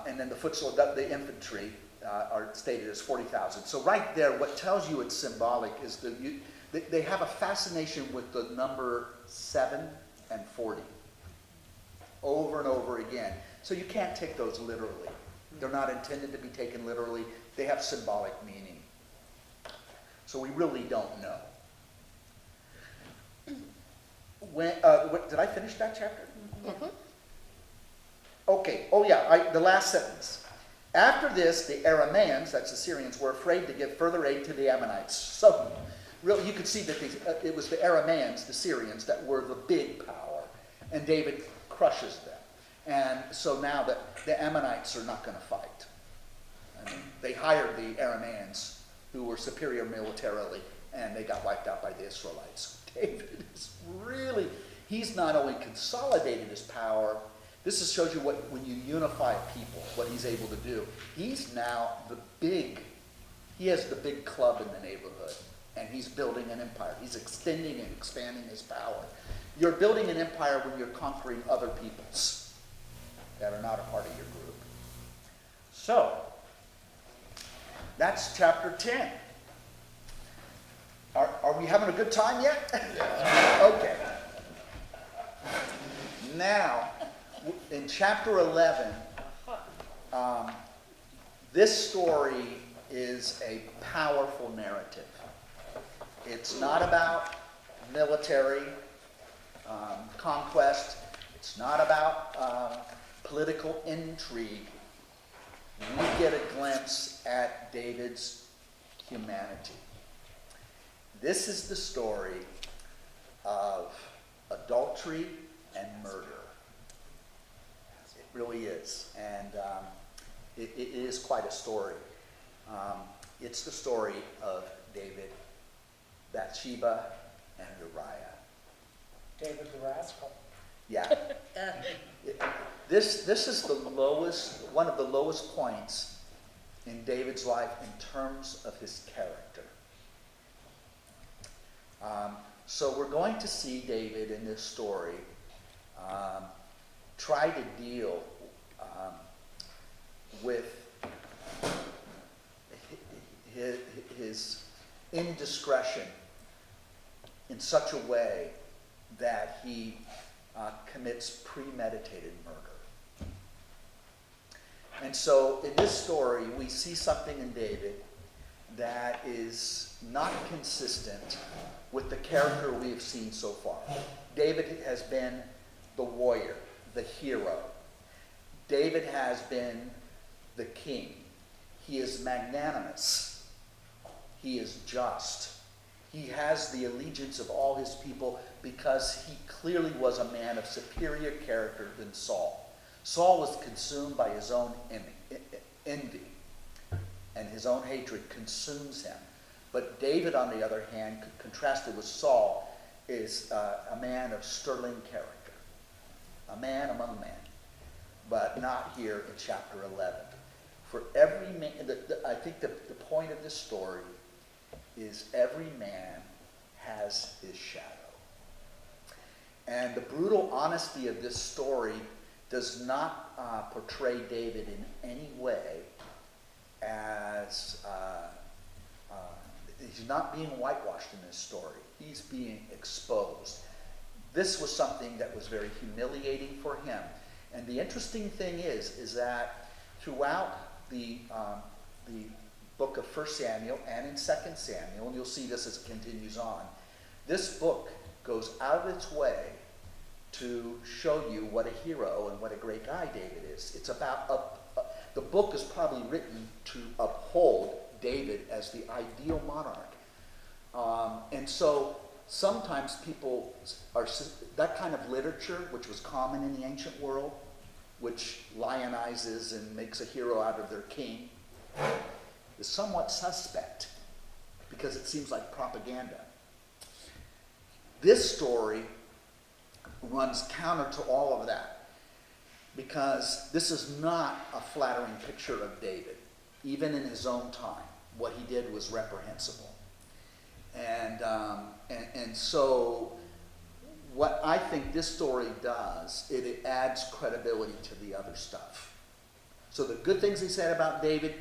And then the infantry are stated as 40,000. So right there, what tells you it's symbolic is they have a fascination with the number 7 and 40 over and over again. So you can't take those literally. They're not intended to be taken literally. They have symbolic meaning. So we really don't know. did I finish that chapter? Okay, oh yeah, the last sentence. After this, the Arameans, that's the Syrians, were afraid to give further aid to the Ammonites. So, really, you could see that it was the Arameans, the Syrians, that were the big power, and David crushes them. And so now the Ammonites are not going to fight. I mean, they hired the Arameans, who were superior militarily, and they got wiped out by the Israelites. David is really, he's not only consolidated his power, this shows you when you unify people, what he's able to do. He's now he has the big club in the neighborhood, and he's building an empire. He's extending and expanding his power. You're building an empire when you're conquering other peoples that are not a part of your group. So, that's chapter 10. Are we having a good time yet? Yeah. Okay. Now, in chapter 11, this story is a powerful narrative. It's not about military conquest. It's not about political intrigue. We get a glimpse at David's humanity. This is the story of adultery and murder. It really is. And it is quite a story. It's the story of David, Bathsheba, and Uriah. David the rascal. Yeah. This is one of the lowest points in David's life in terms of his character. So we're going to see David in this story try to deal with his indiscretion in such a way that he commits premeditated murder. And so in this story, we see something in David that is not consistent with the character we have seen so far. David has been the warrior, the hero. David has been the king. He is magnanimous. He is just. He has the allegiance of all his people because he clearly was a man of superior character than Saul. Saul was consumed by his own envy, and his own hatred consumes him. But David, on the other hand, contrasted with Saul, is a man of sterling character, a man among men, but not here in chapter 11. For every man, I think the point of this story is every man has his shadow. And the brutal honesty of this story does not portray David in any way as he's not being whitewashed in this story. He's being exposed. This was something that was very humiliating for him. And the interesting thing is that throughout the book of 1 Samuel and in 2 Samuel, and you'll see this as it continues on, this book goes out of its way to show you what a hero and what a great guy David is. It's about, the book is probably written to uphold David as the ideal monarch. And so sometimes people are, that kind of literature, which was common in the ancient world, which lionizes and makes a hero out of their king, is somewhat suspect because it seems like propaganda. This story runs counter to all of that because this is not a flattering picture of David. Even in his own time, what he did was reprehensible. And so what I think this story does, it adds credibility to the other stuff. So the good things he said about David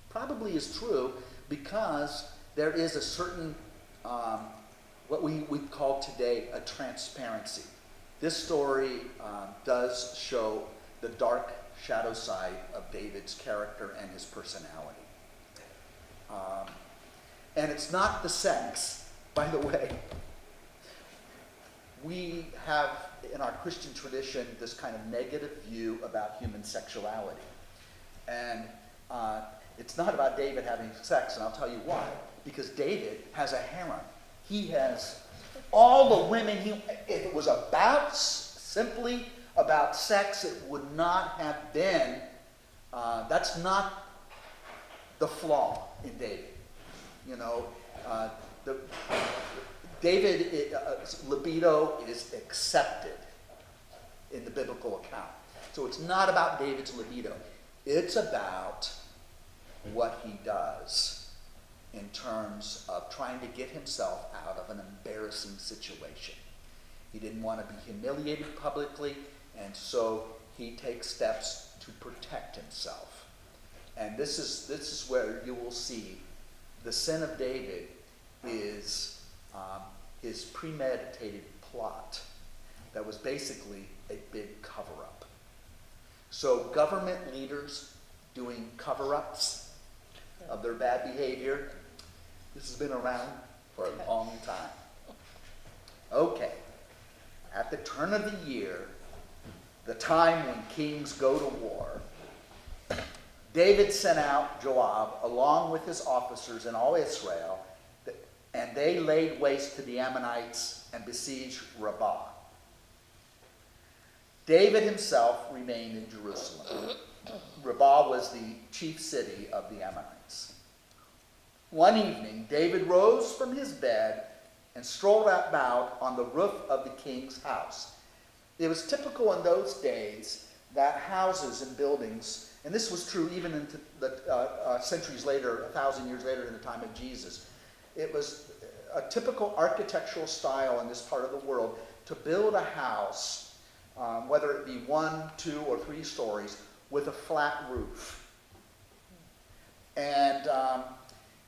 probably is true because there is a certain, what we would call today a transparency. This story does show the dark shadow side of David's character and his personality. And it's not the sex, by the way. we have in our Christian tradition this kind of negative view about human sexuality. And it's not about David having sex, and I'll tell you why. Because David has a harem. He has all the women if it was about simply about sex, it would not have been, that's not the flaw in David. You know, David's libido is accepted in the biblical account. So it's not about David's libido. It's about what he does in terms of trying to get himself out of an embarrassing situation. He didn't want to be humiliated publicly, and so he takes steps to protect himself. And this is where you will see the sin of David is his premeditated plot that was basically a big cover-up. So government leaders doing cover-ups of their bad behavior, this has been around for a long time. Okay, at the turn of the year, the time when kings go to war, David sent out Joab along with his officers and all Israel, and they laid waste to the Ammonites and besieged Rabbah. David himself remained in Jerusalem. Rabbah was the chief city of the Ammonites. One evening, David rose from his bed and strolled about on the roof of the king's house. It was typical in those days that houses and buildings, and this was true even into the centuries later, 1,000 years later in the time of Jesus, it was a typical architectural style in this part of the world to build a house, whether it be 1, 2, or 3 stories, with a flat roof. And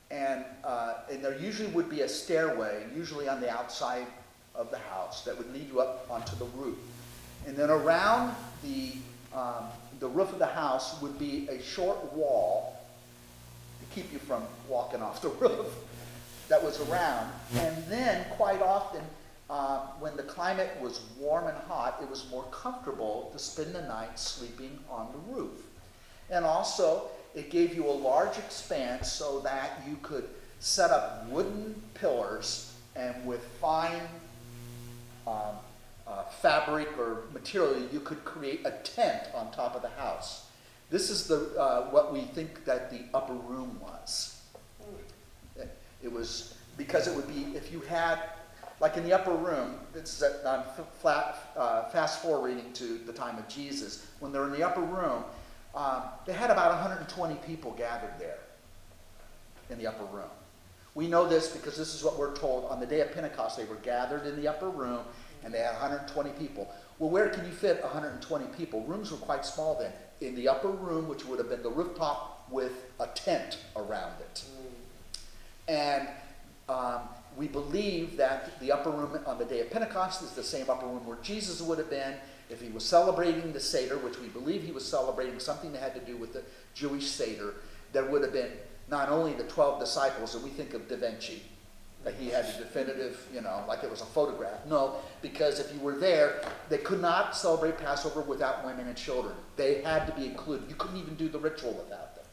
there usually would be a stairway, usually on the outside of the house, that would lead you up onto the roof. And then around the roof of the house would be a short wall to keep you from walking off the roof that was around. And then quite often, when the climate was warm and hot, it was more comfortable to spend the night sleeping on the roof. And also, it gave you a large expanse so that you could set up wooden pillars, and with fine fabric or material, you could create a tent on top of the house. This is what we think that the upper room was. It was because it would be, if you had, like in the upper room, it's fast forwarding to the time of Jesus, when they're in the upper room, they had about 120 people gathered there in the upper room. We know this because this is what we're told. On the day of Pentecost, they were gathered in the upper room, and they had 120 people. Well, where can you fit 120 people? Rooms were quite small then. In the upper room, which would have been the rooftop with a tent around it. And we believe that the upper room on the day of Pentecost is the same upper room where Jesus would have been if he was celebrating the Seder, which we believe he was celebrating something that had to do with the Jewish Seder. There would have been not only the 12 disciples that we think of Da Vinci, that he had a definitive, like it was a photograph. No, because if you were there, they could not celebrate Passover without women and children. They had to be included. You couldn't even do the ritual without them.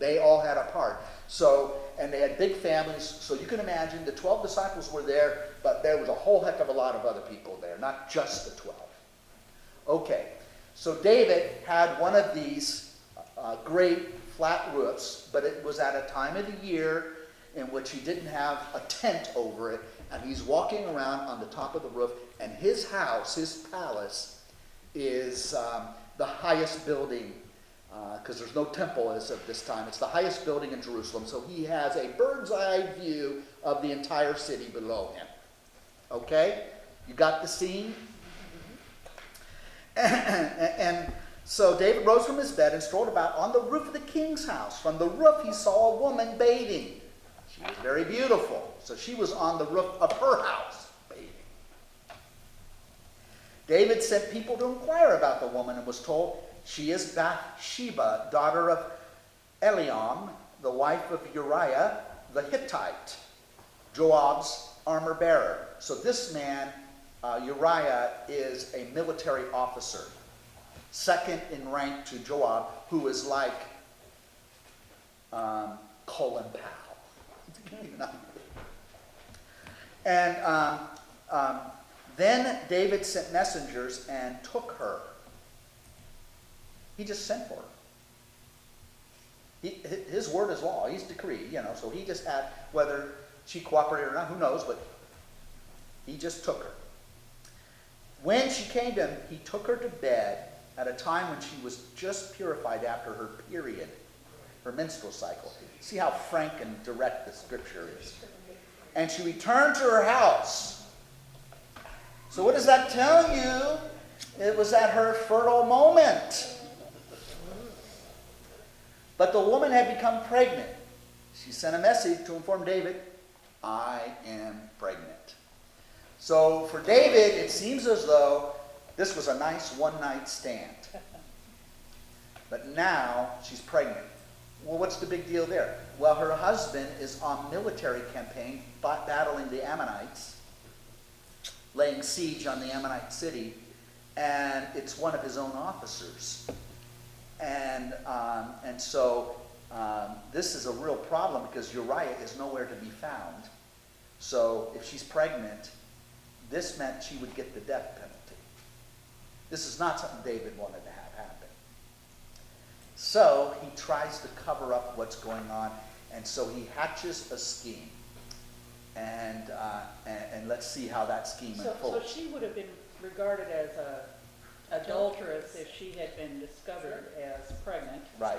They all had a part. So, and they had big families, so you can imagine the 12 disciples were there, but there was a whole heck of a lot of other people there, not just the 12. Okay, so David had one of these great flat roofs, but it was at a time of the year in which he didn't have a tent over it, and he's walking around on the top of the roof, and his house, his palace, is the highest building, because there's no temple as of this time. It's the highest building in Jerusalem, so he has a bird's eye view of the entire city below him. Okay? You got the scene? And so David rose from his bed and strolled about on the roof of the king's house. From the roof he saw a woman bathing. She was very beautiful, so she was on the roof of her house bathing. David sent people to inquire about the woman and was told, she is Bathsheba, daughter of Eliam, the wife of Uriah the Hittite, Joab's armor bearer. So this man Uriah is a military officer, second in rank to Joab, who is like Colin Powell. You know? And then David sent messengers and took her. He just sent for her. His word is law. He's decree, you know, so he just had, whether she cooperated or not, who knows, but he just took her. When she came to him, he took her to bed at a time when she was just purified after her period, her menstrual cycle. See how frank and direct the scripture is. And she returned to her house. So what does that tell you? It was at her fertile moment. But the woman had become pregnant. She sent a message to inform David, I am pregnant. So for David, it seems as though this was a nice one-night stand. But now she's pregnant. Well, what's the big deal there? Well, her husband is on military campaign battling the Ammonites, laying siege on the Ammonite city, and it's one of his own officers. And so this is a real problem because Uriah is nowhere to be found. So if she's pregnant, this meant she would get the death penalty. This is not something David wanted to have happen. So he tries to cover up what's going on, and so he hatches a scheme. And let's see how that scheme So unfolds. she would have been regarded as a adulteress if she had been discovered as pregnant, Right.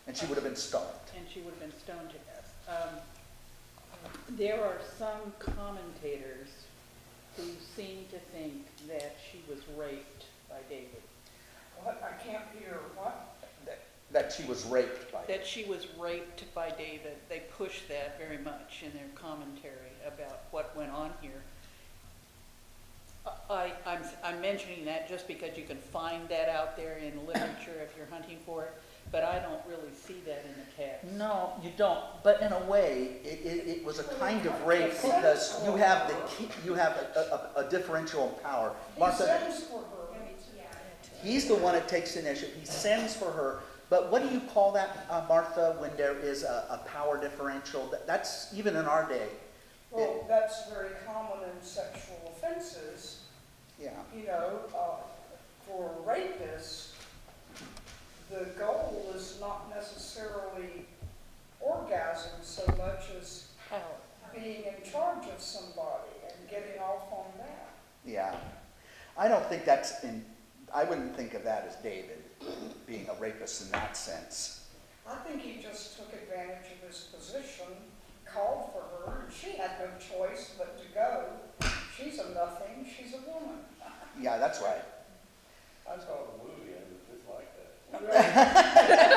And she would have been stoned. and she would have been stoned to death. There are some commentators who seem to think that she was raped by David. What, I can't hear, what? That she was raped by him. That she was raped by David. They push that very much in their commentary about what went on here. I'm mentioning that just because you can find that out there in literature if you're hunting for it, but I don't really see that in the text. No, you don't. But in a way, it was a kind of rape because you have a differential in power. He Martha, sends for her. he's the one that takes initiative. He sends for her. But what do you call that, Martha, when there is a power differential? That's even in our day. Well, that's very common in sexual offenses. Yeah. You know, for rapists, the goal is not necessarily orgasm so much as Power. being in charge of somebody and getting off on that. Yeah. I don't think I wouldn't think of that as David being a rapist in that sense. I think he just took advantage of his position, called for her, and she had no choice but to go. She's a nothing, she's a woman. Yeah, that's right. I saw the movie and it was just like that.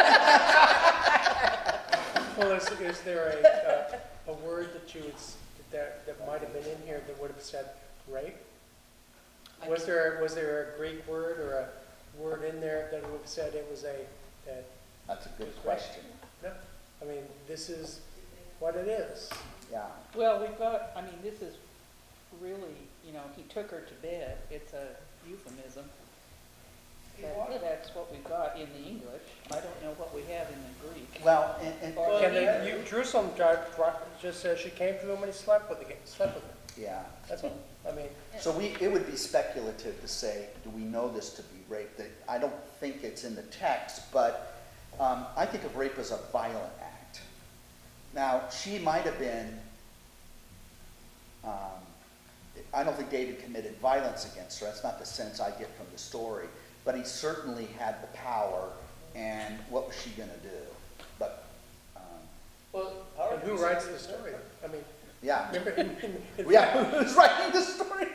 Well, is there a word that you would, that might have been in here that would have said rape? Was there a Greek word or a word in there that would have said it was That's a good question. no? I mean, this is what it is. Yeah. Well, this is really, he took her to bed. It's a euphemism. That's what we've got in the English. I don't know what we have in the Greek. Well, Well, Jerusalem just says she came to him and he slept with her. yeah. That's all. I mean, So it would be speculative to say, do we know this to be rape? I don't think it's in the text, but I think of rape as a violent act. Now, she might have been, I don't think David committed violence against her. That's not the sense I get from the story. But he certainly had the power, and what was she going to do? But, and who writes the story? I mean, yeah. remember, Yeah, who's writing the story?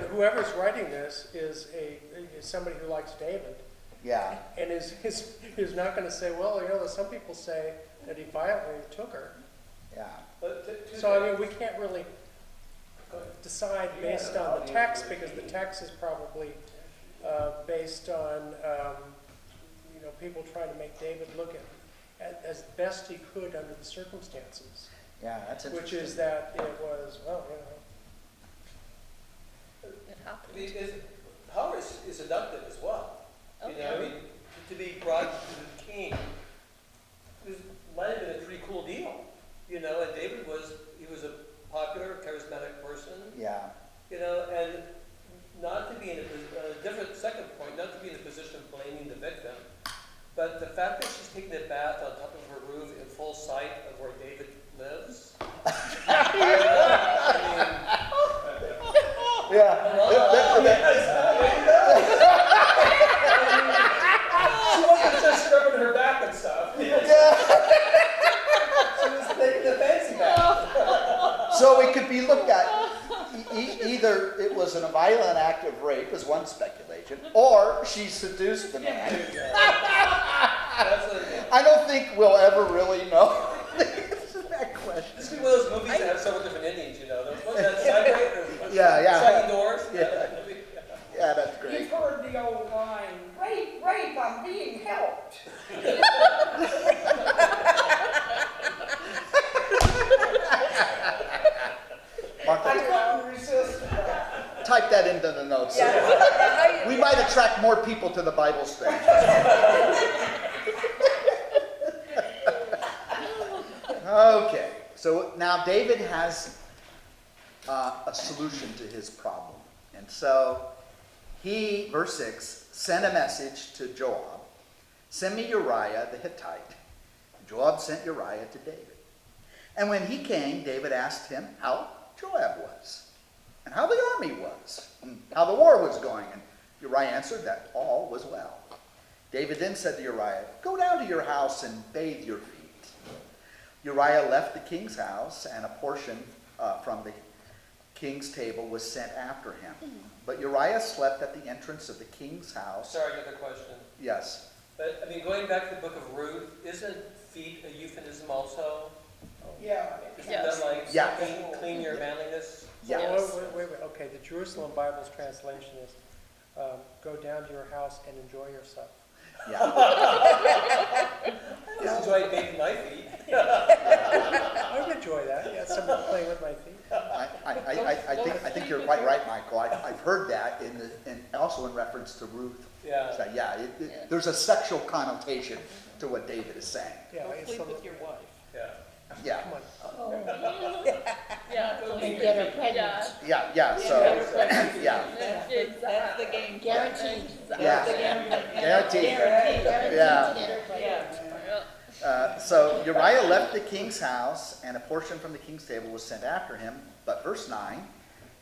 whoever's writing this is somebody who likes David, Yeah. and is not going to say, well, some people say that he violently took her. Yeah. So I mean, we can't really decide based on the text because the text is probably based on people trying to make David look at as best he could under the circumstances. Yeah, that's interesting. Which is that it was, happened. Power is seductive as well. You know, I mean, to be brought to the king might have been a pretty cool deal. You know, and David was a popular, charismatic person. Yeah. You know, and not to be in a different second point, not to be in a position of blaming the victim, but the fact that she's taking a bath on top of her roof in full sight of where David lives. She wasn't just scrubbing her back and stuff. She was taking a fancy bath. So it could be looked at, either it was a violent act of rape, as one speculation, or she seduced the man. I don't think we'll ever really know. That question. This is one of those movies that have several different endings, you know. What's that, Sideway? Yeah. Sliding doors? Yeah. Yeah, that's great. You've heard the old line, rape, rape, I'm being helped. Martha, I couldn't resist that. type that into the notes. We might attract more people to the Bible study. Okay, so now David has a solution to his problem. And so he, verse 6, sent a message to Joab, send me Uriah the Hittite. Joab sent Uriah to David. And when he came, David asked him how Joab was, and how the army was, and how the war was going. And Uriah answered that all was well. David then said to Uriah, go down to your house and bathe your feet. Uriah left the king's house, and a portion from the king's table was sent after him. But Uriah slept at the entrance of the king's house. Sorry, another question. Yes. But, I mean, going back to the book of Ruth, isn't feet a euphemism also? Yeah. Isn't Yes. that like Yeah. clean your manliness? Yeah. Yes. Wait. Okay, the Jerusalem Bible's translation is, go down to your house and enjoy yourself. Yeah. I enjoy bathing my feet. I would enjoy that. Yeah, someone playing with my feet. I think you're quite right, Michael. I've heard that and also in reference to Ruth. Yeah. So, there's a sexual connotation to what David is saying. Yeah, Go it's sleep some- with your wife. Yeah. Yeah, Come on. Oh, Yeah. and get her pregnant. yeah. So, yeah, That's the game. Guaranteed. yeah, guaranteed. Yeah. Get her pregnant. So Uriah left the king's house, and a portion from the king's table was sent after him. But verse 9,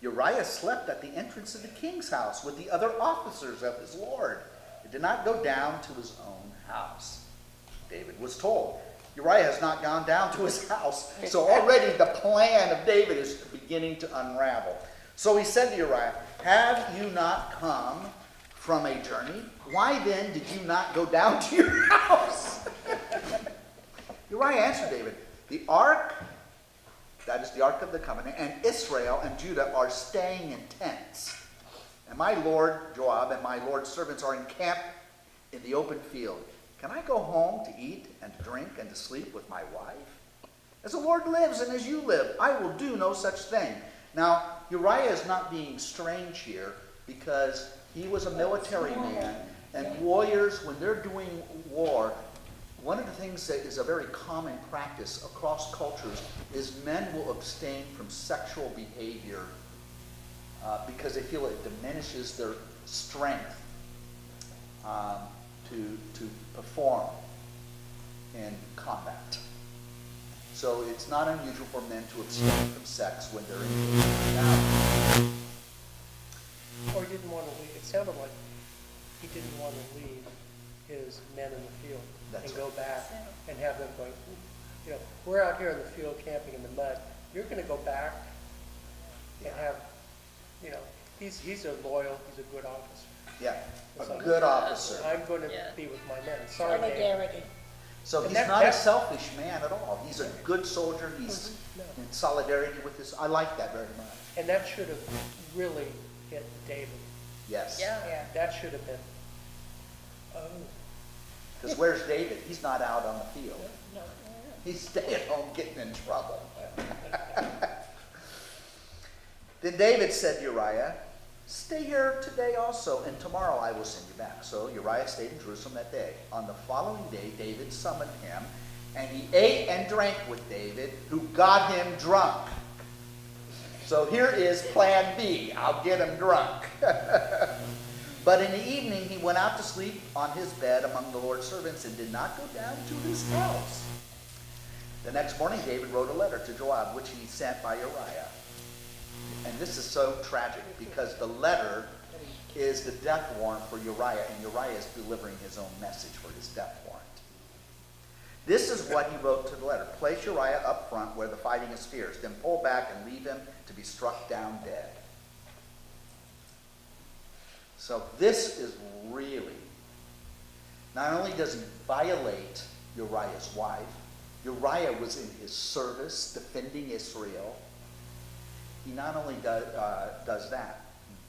Uriah slept at the entrance of the king's house with the other officers of his lord. He did not go down to his own house. David was told, Uriah has not gone down to his house. So already the plan of David is beginning to unravel. So he said to Uriah, have you not come from a journey? Why then did you not go down to your house? Uriah answered David, the ark, that is the ark of the covenant, and Israel and Judah are staying in tents. And my lord Joab and my lord's servants are encamped in the open field. Can I go home to eat and to drink and to sleep with my wife? As the Lord lives and as you live, I will do no such thing. Now, Uriah is not being strange here because he was a military man, and warriors, when they're doing war, one of the things that is a very common practice across cultures is men will abstain from sexual behavior because they feel it diminishes their strength to perform in combat. So it's not unusual for men to abstain from sex when they're in battle. Or he didn't want to leave. It sounded like he didn't want to leave his men in the field That's and go back and have them going, you know, we're out here in the field camping in the mud. You're going to go back and have, you know, he's a loyal, he's a good officer. Yeah, a good officer. I'm going to Yeah. be with my men. Sorry, Dave. Solidarity. So And he's that- not a that- selfish man at all. He's a good soldier. He's No. in solidarity with his. I like that very much. And that should have really hit David. Yes. Yeah. That should have been, oh, Because where's David? He's not out on the field. No. He's staying at home getting in trouble. Then David said to Uriah, stay here today also, and tomorrow I will send you back. So Uriah stayed in Jerusalem that day. On the following day, David summoned him, and he ate and drank with David, who got him drunk. So here is plan B. I'll get him drunk. But in the evening, he went out to sleep on his bed among the Lord's servants and did not go down to his house. The next morning, David wrote a letter to Joab, which he sent by Uriah. And this is so tragic because the letter is the death warrant for Uriah, and Uriah is delivering his own message for his death warrant. This is what he wrote to the letter. Place Uriah up front where the fighting is fierce, then pull back and leave him to be struck down dead. So this is really, not only does he violate Uriah's wife, Uriah was in his service defending Israel. He not only does that,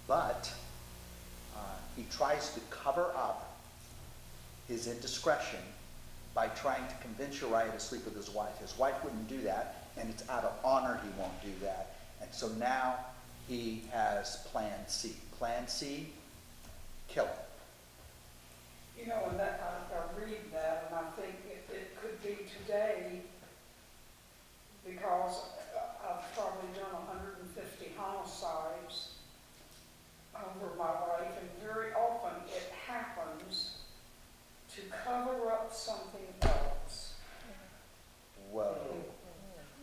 but he tries to cover up his indiscretion by trying to convince Uriah to sleep with his wife. His wife wouldn't do that, and it's out of honor he won't do that. And so now he has plan C. Plan C, kill him. You know, and that, I read that, and I think it could be today, because I've probably done 150 homicides over my life, and very often it happens to cover up something else. Whoa.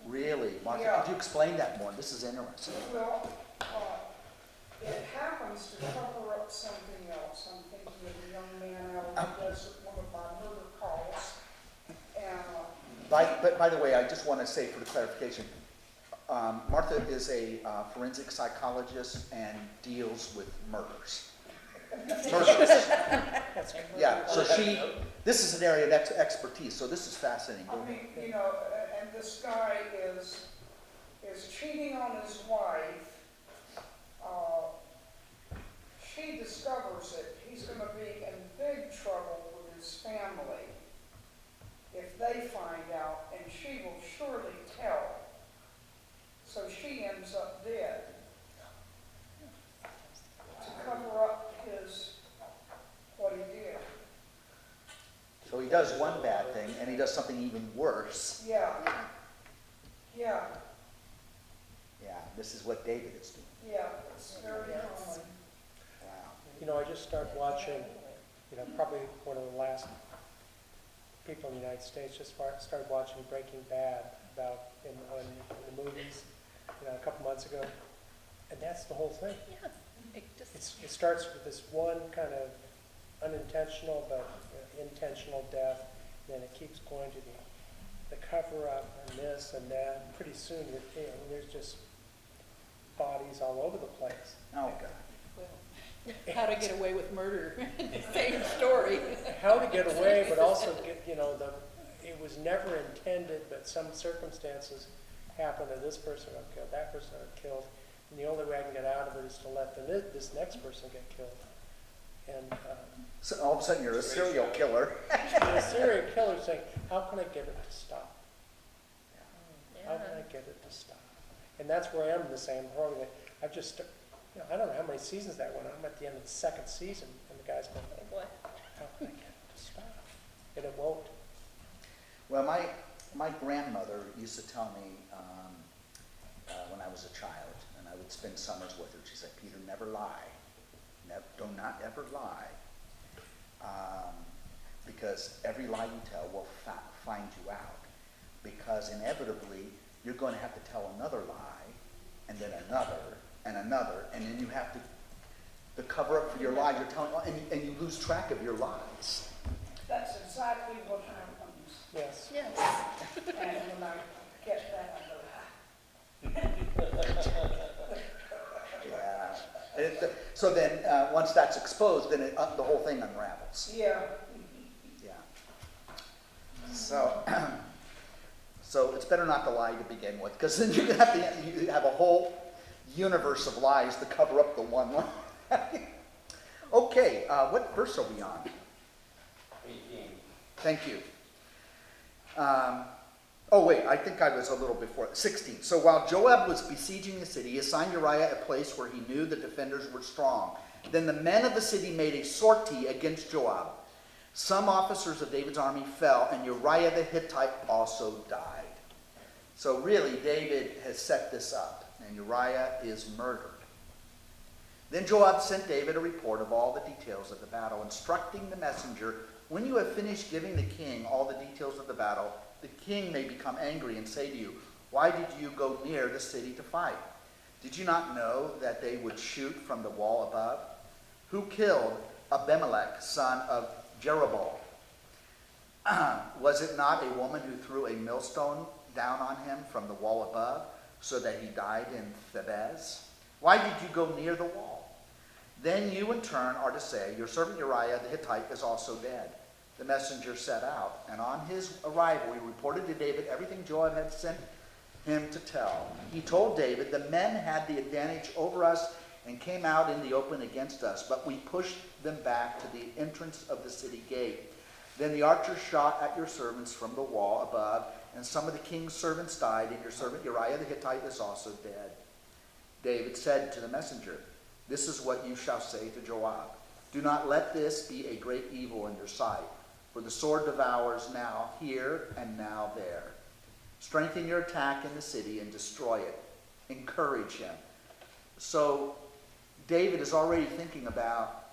Really? Martha, Yeah. could you explain that more? This is interesting. Well, it happens to cover up something else. I'm thinking of a young man out of the desert, one of my murder calls, and But by the way, I just want to say for the clarification, Martha is a forensic psychologist and deals with murders. Yeah, so this is an area of expertise, so this is fascinating. I mean, you know, and this guy is cheating on his wife. She discovers it. He's going to be in big trouble with his family if they find out, and she will surely tell. So she ends up dead to cover up what he did. So he does one bad thing, and he does something even worse. Yeah. Yeah. Yeah, this is what David is doing. Yeah. It's very common. Wow. You know, I just started watching, probably one of the last people in the United States just started watching Breaking Bad in the movies, a couple months ago. And that's the whole thing. Yeah. It starts with this one kind of unintentional but intentional death, and then it keeps going to the cover-up and this and that. And pretty soon, there's just bodies all over the place. Oh, God. How to Get Away with Murder, same story. How to get away, but also get, it was never intended, but some circumstances happen, and this person got killed, that person got killed, and the only way I can get out of it is to let this next person get killed. And So all of a sudden you're a serial killer. the serial killer saying, how can I get it to stop? How can I get it to stop? And that's where I am in the same program. I've just, I don't know how many seasons that went on. I'm at the end of the second season, and the guy's going, how can I get it to stop? And it won't. Well, my grandmother used to tell me when I was a child, and I would spend summers with her, she said, Peter, never lie. Do not ever lie. Because every lie you tell will find you out. Because inevitably, you're going to have to tell another lie, and then another, and then you have to cover up for your lie you're telling, and you lose track of your lies. That's exactly what happens. Yes. Yes. And when I get that, I go, Yeah. So then, once that's exposed, then the whole thing unravels. yeah. Yeah. So it's better not to lie to begin with, because then you have a whole universe of lies to cover up the one lie. Okay, what verse are we on? 18. Thank you. Oh, wait, I think I was a little before. 16. So while Joab was besieging the city, he assigned Uriah a place where he knew the defenders were strong. Then the men of the city made a sortie against Joab. Some officers of David's army fell, and Uriah the Hittite also died. So really, David has set this up, and Uriah is murdered. Then Joab sent David a report of all the details of the battle, instructing the messenger, when you have finished giving the king all the details of the battle, the king may become angry and say to you, why did you go near the city to fight? Did you not know that they would shoot from the wall above? Who killed Abimelech, son of Jerubbaal? Was it not a woman who threw a millstone down on him from the wall above, so that he died in Thebez? Why did you go near the wall? Then you in turn are to say, your servant Uriah the Hittite is also dead. The messenger set out, and on his arrival he reported to David everything Joab had sent him to tell. He told David, the men had the advantage over us and came out in the open against us, but we pushed them back to the entrance of the city gate. Then the archers shot at your servants from the wall above, and some of the king's servants died, and your servant Uriah the Hittite is also dead. David said to the messenger, this is what you shall say to Joab. Do not let this be a great evil in your sight, for the sword devours now here and now there. Strengthen your attack in the city and destroy it. Encourage him. So David is already thinking about,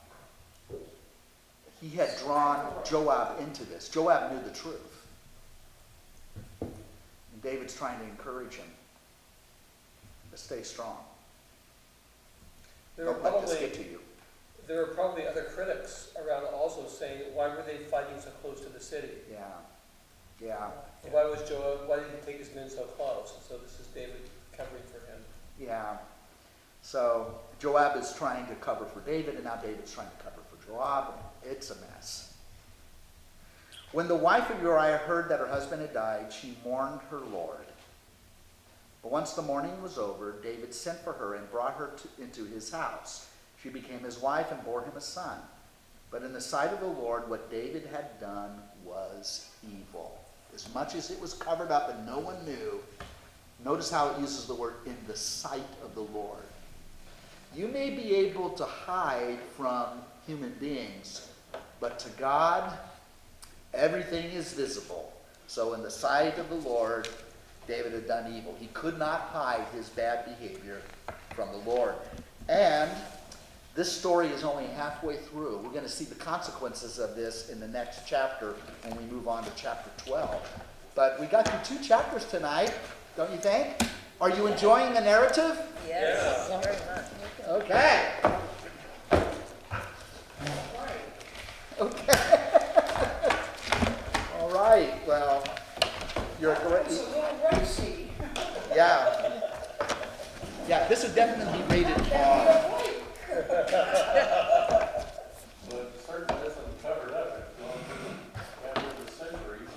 he had drawn Joab into this. Joab knew the truth. And David's trying to encourage him to stay strong. Don't let this get to you. There are probably other critics around also saying, why were they fighting so close to the city? Yeah. Why did he take his men so close? So this is David covering for him. Yeah. So Joab is trying to cover for David, and now David's trying to cover for Joab. It's a mess. When the wife of Uriah heard that her husband had died, she mourned her lord. But once the mourning was over, David sent for her and brought her into his house. She became his wife and bore him a son. But in the sight of the Lord, what David had done was evil. As much as it was covered up and no one knew, notice how it uses the word in the sight of the Lord. You may be able to hide from human beings, but to God, everything is visible. So in the sight of the Lord, David had done evil. He could not hide his bad behavior from the Lord. And this story is only halfway through. We're going to see the consequences of this in the next chapter when we move on to chapter 12. But we got through 2 chapters tonight, don't you think? Are you enjoying the narrative? Yes, very much. Okay. Okay. All right. Well, you're great. It's a little racy. Yeah. Yeah, this is definitely rated R. But it certainly isn't covered up. It's gone through the centuries,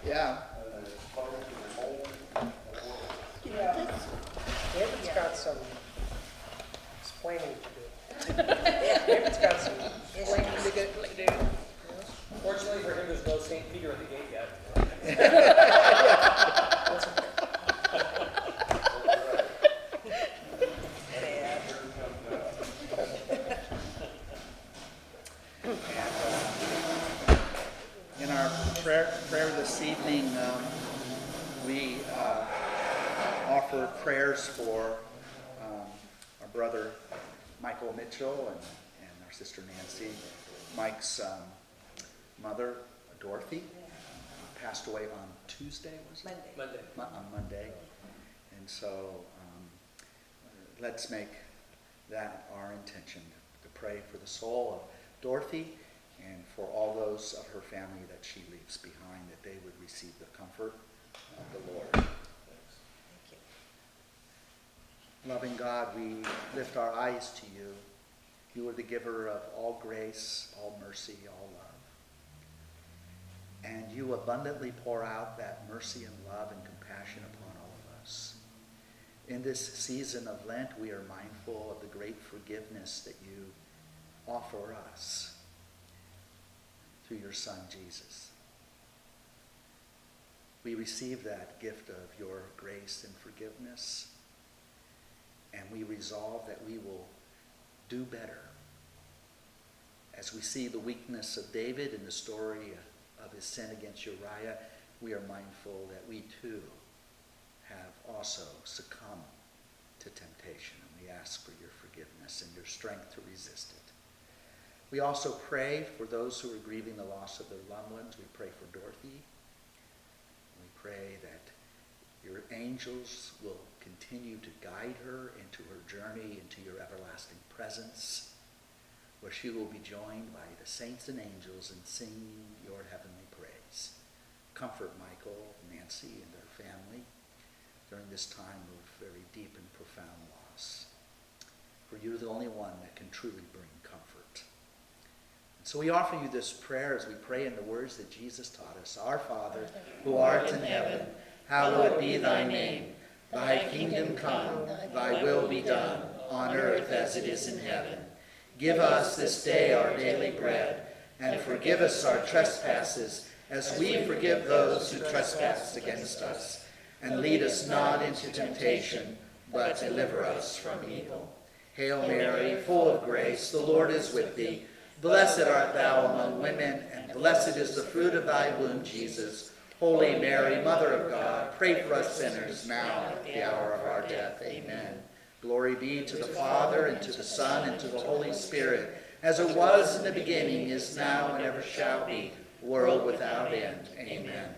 Yeah. and it's exposed to the whole world. Yeah. David's got some explaining to do. David's got some explaining to do. Fortunately for him, there's no St. Peter at the gate yet. In our prayer this evening, we offer prayers for our brother Michael Mitchell and our sister Nancy. Mike's mother, Dorothy, passed away on Tuesday, was it? Monday. On Monday. And so let's make that our intention, to pray for the soul of Dorothy and for all those of her family that she leaves behind, that they would receive the comfort of the Lord. Loving God, we lift our eyes to you. You are the giver of all grace, all mercy, all love. And you abundantly pour out that mercy and love and compassion upon all of us. In this season of Lent, we are mindful of the great forgiveness that you offer us through your Son, Jesus. we receive that gift of your grace and forgiveness, and we resolve that we will do better. As we see the weakness of David in the story of his sin against Uriah, we are mindful that we too have also succumbed to temptation, and we ask for your forgiveness and your strength to resist it. We also pray for those who are grieving the loss of their loved ones. We pray for Dorothy. We pray that your angels will continue to guide her into her journey, into your everlasting presence, where she will be joined by the saints and angels in singing your heavenly praise. Comfort Michael, Nancy, and their family during this time of very deep and profound loss. For you're the only one that can truly bring comfort. And so we offer you this prayer as we pray in the words that Jesus taught us. Our Father, who art in heaven, hallowed be thy name. Thy kingdom come, thy will be done, on earth as it is in heaven. Give us this day our daily bread, and forgive us our trespasses, as we forgive those who trespass against us. And lead us not into temptation, but deliver us from evil. Hail Mary, full of grace, the Lord is with thee. Blessed art thou among women, and blessed is the fruit of thy womb, Jesus. Holy Mary, Mother of God, pray for us sinners, now and at the hour of our death. Amen. Glory be to the Father, and to the Son, and to the Holy Spirit, as it was in the beginning, is now, and ever shall be, world without end. Amen.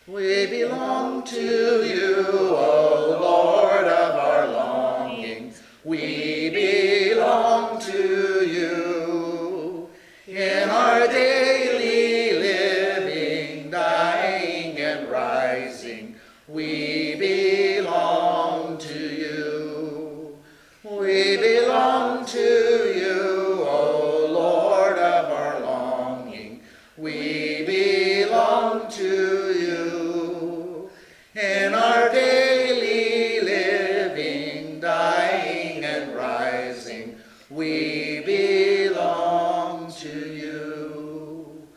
We belong to you, O Lord of our longings. We belong to you. In our daily living, dying and rising, we belong to you. We belong to you, O Lord of our longing. We belong to you. In our daily living, dying and rising, we belong to you.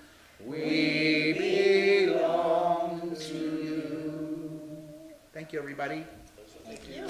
We belong to you. Thank you, everybody. Thank you.